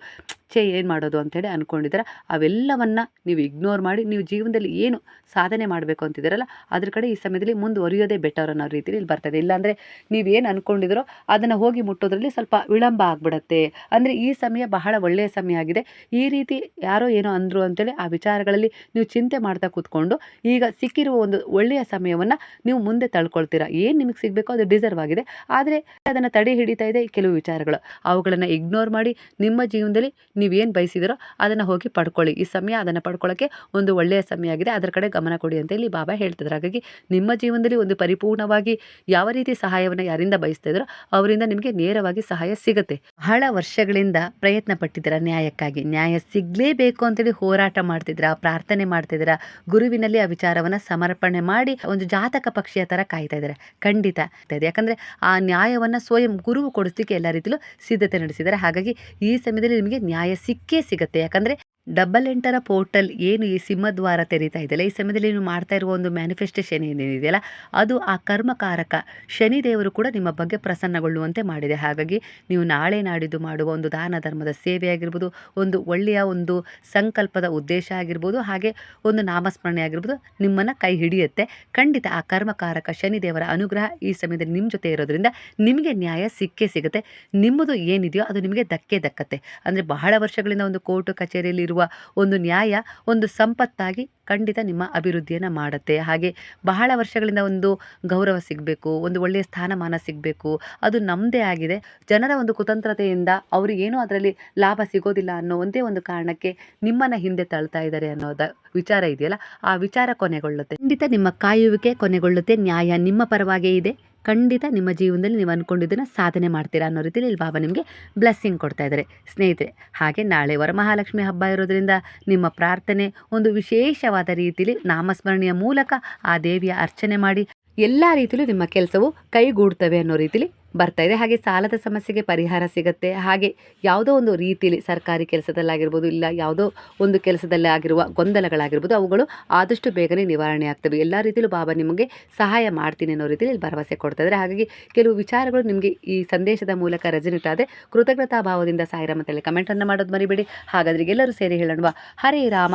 ಛೇ ಏನು ಮಾಡೋದು ಅಂತೇಳಿ ಅಂದ್ಕೊಂಡಿದ್ದೀರ ಅವೆಲ್ಲವನ್ನು ನೀವು ಇಗ್ನೋರ್ ಮಾಡಿ ನೀವು ಜೀವನದಲ್ಲಿ ಏನು ಸಾಧನೆ ಮಾಡಬೇಕು ಅಂತಿದ್ದೀರಲ್ಲ ಅದ್ರ ಕಡೆ ಈ ಸಮಯದಲ್ಲಿ ಮುಂದುವರಿಯೋದೇ ಬೆಟರ್ ಅನ್ನೋ ರೀತಿಯಲ್ಲಿ ಇಲ್ಲಿ ಬರ್ತದೆ. ಇಲ್ಲಾಂದರೆ ನೀವೇನು ಅಂದ್ಕೊಂಡಿದ್ದೀರೋ ಅದನ್ನು ಹೋಗಿ ಮುಟ್ಟೋದ್ರಲ್ಲಿ ಸ್ವಲ್ಪ ವಿಳಂಬ ಆಗಿಬಿಡತ್ತೆ. ಅಂದರೆ ಈ ಸಮಯ ಬಹಳ ಒಳ್ಳೆಯ ಸಮಯ ಆಗಿದೆ. ಈ ರೀತಿ ಯಾರೋ ಏನೋ ಅಂದರು ಅಂತೇಳಿ ಆ ವಿಚಾರಗಳಲ್ಲಿ ನೀವು ಚಿಂತೆ ಮಾಡ್ತಾ ಕೂತ್ಕೊಂಡು ಈಗ ಸಿಕ್ಕಿರುವ ಒಂದು ಒಳ್ಳೆಯ ಸಮಯವನ್ನು ನೀವು ಮುಂದೆ ತಳ್ಕೊಳ್ತೀರಾ. ಏನು ನಿಮಗೆ ಸಿಗಬೇಕೋ ಅದು ಡಿಸರ್ವ್ ಆಗಿದೆ. ಆದರೆ ಅದನ್ನು ತಡೆ ಹಿಡಿತಾ ಇದೆ ಕೆಲವು ವಿಚಾರಗಳು. ಅವುಗಳನ್ನು ಇಗ್ನೋರ್ ಮಾಡಿ ನಿಮ್ಮ ಜೀವನದಲ್ಲಿ ನೀವೇನು ಬಯಸಿದಿರೋ ಅದನ್ನು ಹೋಗಿ ಪಡ್ಕೊಳ್ಳಿ. ಈ ಸಮಯ ಅದನ್ನು ಪಡ್ಕೊಳ್ಳೋಕ್ಕೆ ಒಂದು ಒಳ್ಳೆಯ ಸಮಯ ಆಗಿದೆ. ಅದರ ಕಡೆ ಗಮನ ಕೊಡಿ ಅಂತ ಇಲ್ಲಿ ಬಾಬಾ ಹೇಳ್ತಿದ್ರು. ಹಾಗಾಗಿ ನಿಮ್ಮ ಜೀವನದಲ್ಲಿ ಒಂದು ಪರಿಪೂರ್ಣವಾಗಿ ಯಾವ ರೀತಿ ಸಹಾಯವನ್ನು ಯಾರಿಂದ ಬಯಸ್ತಾ ಇದ್ರೋ ಅವರಿಂದ ನಿಮಗೆ ನೇರವಾಗಿ ಸಹಾಯ ಸಿಗುತ್ತೆ. ಬಹಳ ವರ್ಷಗಳಿಂದ ಪ್ರಯತ್ನ ಪಟ್ಟಿದ್ದೀರಾ ನ್ಯಾಯಕ್ಕಾಗಿ, ನ್ಯಾಯ ಸಿಗಲೇಬೇಕು ಅಂತೇಳಿ ಹೋರಾಟ ಮಾಡ್ತಿದ್ದೀರಾ, ಪ್ರಾರ್ಥನೆ ಮಾಡ್ತಿದ್ದೀರಾ, ಗುರುವಿನಲ್ಲಿ ಆ ವಿಚಾರವನ್ನು ಸಮರ್ಪಣೆ ಮಾಡಿ ಒಂದು ಜಾತಕ ಪಕ್ಷಿಯ ಥರ ಕಾಯ್ತಾ ಇದ್ದಾರೆ. ಖಂಡಿತ ಇದೆ, ಯಾಕಂದರೆ ಆ ನ್ಯಾಯವನ್ನು ಸ್ವಯಂ ಗುರುವು ಕೊಡಿಸ್ಲಿಕ್ಕೆ ಎಲ್ಲ ರೀತಿಯಲ್ಲೂ ಸಿದ್ಧತೆ ನಡೆಸಿದ್ದಾರೆ. ಹಾಗಾಗಿ ಈ ಸಮಯದಲ್ಲಿ ನಿಮಗೆ ನ್ಯಾಯ ಸಿಕ್ಕೇ ಸಿಗುತ್ತೆ. ಯಾಕಂದರೆ ಡಬಲ್ ಎಂಟರ ಪೋರ್ಟಲ್ ಏನು ಈ ಸಿಂಹದ್ವಾರ ತೆರೀತಾ ಇದೆಯಲ್ಲ, ಈ ಸಮಯದಲ್ಲಿ ನೀವು ಮಾಡ್ತಾ ಇರುವ ಒಂದು ಮ್ಯಾನಿಫೆಸ್ಟೇಷನ್ ಏನೇನಿದೆಯಲ್ಲ ಅದು ಆ ಕರ್ಮಕಾರಕ ಶನಿದೇವರು ಕೂಡ ನಿಮ್ಮ ಬಗ್ಗೆ ಪ್ರಸನ್ನಗೊಳ್ಳುವಂತೆ ಮಾಡಿದೆ. ಹಾಗಾಗಿ ನೀವು ನಾಳೆ ನಾಡಿದ್ದು ಮಾಡುವ ಒಂದು ದಾನ ಧರ್ಮದ ಸೇವೆ ಆಗಿರ್ಬೋದು, ಒಂದು ಒಳ್ಳೆಯ ಒಂದು ಸಂಕಲ್ಪದ ಉದ್ದೇಶ ಆಗಿರ್ಬೋದು, ಹಾಗೆ ಒಂದು ನಾಮಸ್ಮರಣೆ ಆಗಿರ್ಬೋದು ನಿಮ್ಮನ್ನು ಕೈ ಹಿಡಿಯುತ್ತೆ. ಖಂಡಿತ ಆ ಕರ್ಮಕಾರಕ ಶನಿದೇವರ ಅನುಗ್ರಹ ಈ ಸಮಯದಲ್ಲಿ ನಿಮ್ಮ ಜೊತೆ ಇರೋದ್ರಿಂದ ನಿಮಗೆ ನ್ಯಾಯ ಸಿಕ್ಕೇ ಸಿಗುತ್ತೆ. ನಿಮ್ಮದು ಏನಿದೆಯೋ ಅದು ನಿಮಗೆ ದಕ್ಕತ್ತೆ. ಅಂದರೆ ಬಹಳ ವರ್ಷಗಳಿಂದ ಒಂದು ಕೋರ್ಟು ಕಚೇರಿಯಲ್ಲಿ ಇರುವ ಒಂದು ನ್ಯಾಯ ಒಂದು ಸಂಪತ್ತಾಗಿ ಖಂಡಿತ ನಿಮ್ಮ ಅಭಿವೃದ್ಧಿಯನ್ನು ಮಾಡುತ್ತೆ. ಹಾಗೆ ಬಹಳ ವರ್ಷಗಳಿಂದ ಒಂದು ಗೌರವ ಸಿಗಬೇಕು, ಒಂದು ಒಳ್ಳೆಯ ಸ್ಥಾನಮಾನ ಸಿಗಬೇಕು, ಅದು ನಮ್ಮದೇ ಆಗಿದೆ. ಜನರ ಒಂದು ಕುತಂತ್ರತೆಯಿಂದ ಅವರಿಗೇನೂ ಅದರಲ್ಲಿ ಲಾಭ ಸಿಗೋದಿಲ್ಲ ಅನ್ನೋ ಒಂದೇ ಒಂದು ಕಾರಣಕ್ಕೆ ನಿಮ್ಮನ್ನು ಹಿಂದೆ ತಳ್ತಾ ಇದ್ದಾರೆ ಅನ್ನೋದ ವಿಚಾರ ಇದೆಯಲ್ಲ, ಆ ವಿಚಾರ ಕೊನೆಗೊಳ್ಳುತ್ತೆ. ಖಂಡಿತ ನಿಮ್ಮ ಕಾಯುವಿಕೆ ಕೊನೆಗೊಳ್ಳುತ್ತೆ. ನ್ಯಾಯ ನಿಮ್ಮ ಪರವಾಗೇ ಇದೆ. ಖಂಡಿತ ನಿಮ್ಮ ಜೀವನದಲ್ಲಿ ನೀವು ಅಂದ್ಕೊಂಡಿದ್ದನ್ನು ಸಾಧನೆ ಮಾಡ್ತೀರಾ ಅನ್ನೋ ರೀತಿಯಲ್ಲಿ ಇಲ್ಲಿ ಬಾಬಾ ನಿಮಗೆ ಬ್ಲೆಸ್ಸಿಂಗ್ ಕೊಡ್ತಾ ಇದ್ದಾರೆ ಸ್ನೇಹಿತರೆ. ಹಾಗೆ ನಾಳೆ ವರಮಹಾಲಕ್ಷ್ಮಿ ಹಬ್ಬ ಇರೋದ್ರಿಂದ ನಿಮ್ಮ ಪ್ರಾರ್ಥನೆ ಒಂದು ವಿಶೇಷವಾದ ರೀತಿಯಲ್ಲಿ ನಾಮಸ್ಮರಣೆಯ ಮೂಲಕ ಆ ದೇವಿಯ ಅರ್ಚನೆ ಮಾಡಿ ಎಲ್ಲ ರೀತಿಯಲ್ಲೂ ನಿಮ್ಮ ಕೆಲಸವು ಕೈಗೂಡ್ತವೆ ಅನ್ನೋ ರೀತಿಯಲ್ಲಿ ಬರ್ತಾ ಇದೆ. ಹಾಗೆ ಸಾಲದ ಸಮಸ್ಯೆಗೆ ಪರಿಹಾರ ಸಿಗುತ್ತೆ. ಹಾಗೆ ಯಾವುದೋ ಒಂದು ರೀತಿಯಲ್ಲಿ ಸರ್ಕಾರಿ ಕೆಲಸದಲ್ಲಾಗಿರ್ಬೋದು, ಇಲ್ಲ ಯಾವುದೋ ಒಂದು ಕೆಲಸದಲ್ಲಿ ಆಗಿರುವ ಗೊಂದಲಗಳಾಗಿರ್ಬೋದು, ಅವುಗಳು ಆದಷ್ಟು ಬೇಗನೆ ನಿವಾರಣೆ ಆಗ್ತವೆ. ಎಲ್ಲ ರೀತಿಯಲ್ಲೂ ಬಾಬಾ ನಿಮಗೆ ಸಹಾಯ ಮಾಡ್ತೀನಿ ಅನ್ನೋ ರೀತಿಯಲ್ಲಿ ಭರವಸೆ ಕೊಡ್ತಾ ಇದ್ದಾರೆ. ಹಾಗಾಗಿ ಕೆಲವು ವಿಚಾರಗಳು ನಿಮಗೆ ಈ ಸಂದೇಶದ ಮೂಲಕ ರೆಸನೇಟ್ ಆದರೆ ಕೃತಜ್ಞತಾ ಭಾವದಿಂದ ಸಾಯಿರಾಮ್ ಅಂತೇಳಿ ಕಮೆಂಟನ್ನು ಮಾಡೋದು ಮರಿಬೇಡಿ. ಹಾಗಾದ್ರೆ ಎಲ್ಲರೂ ಸೇರಿ ಹೇಳೋಣ, ಹರೇ ರಾಮ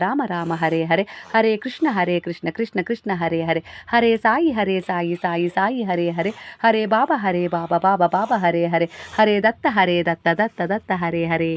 ರಾಮ ರಾಮ ಹರೇ ಹರೇ, ಹರೇ ಕೃಷ್ಣ ಕೃಷ್ಣ ಕೃಷ್ಣ ಹರೇ ಹರೇ, ಹರೇ ಸಾಯಿ ಸಾಯಿ ಸಾಯಿ ಹರೇ ಹರೇ, ಹರೇ ಬಾಬಾ ಬಾಬಾ ಬಾಬಾ ಹರೇ ಹರೇ, ಹರೇ ದತ್ತ ದತ್ತ ಹರೇ ಹರೇ.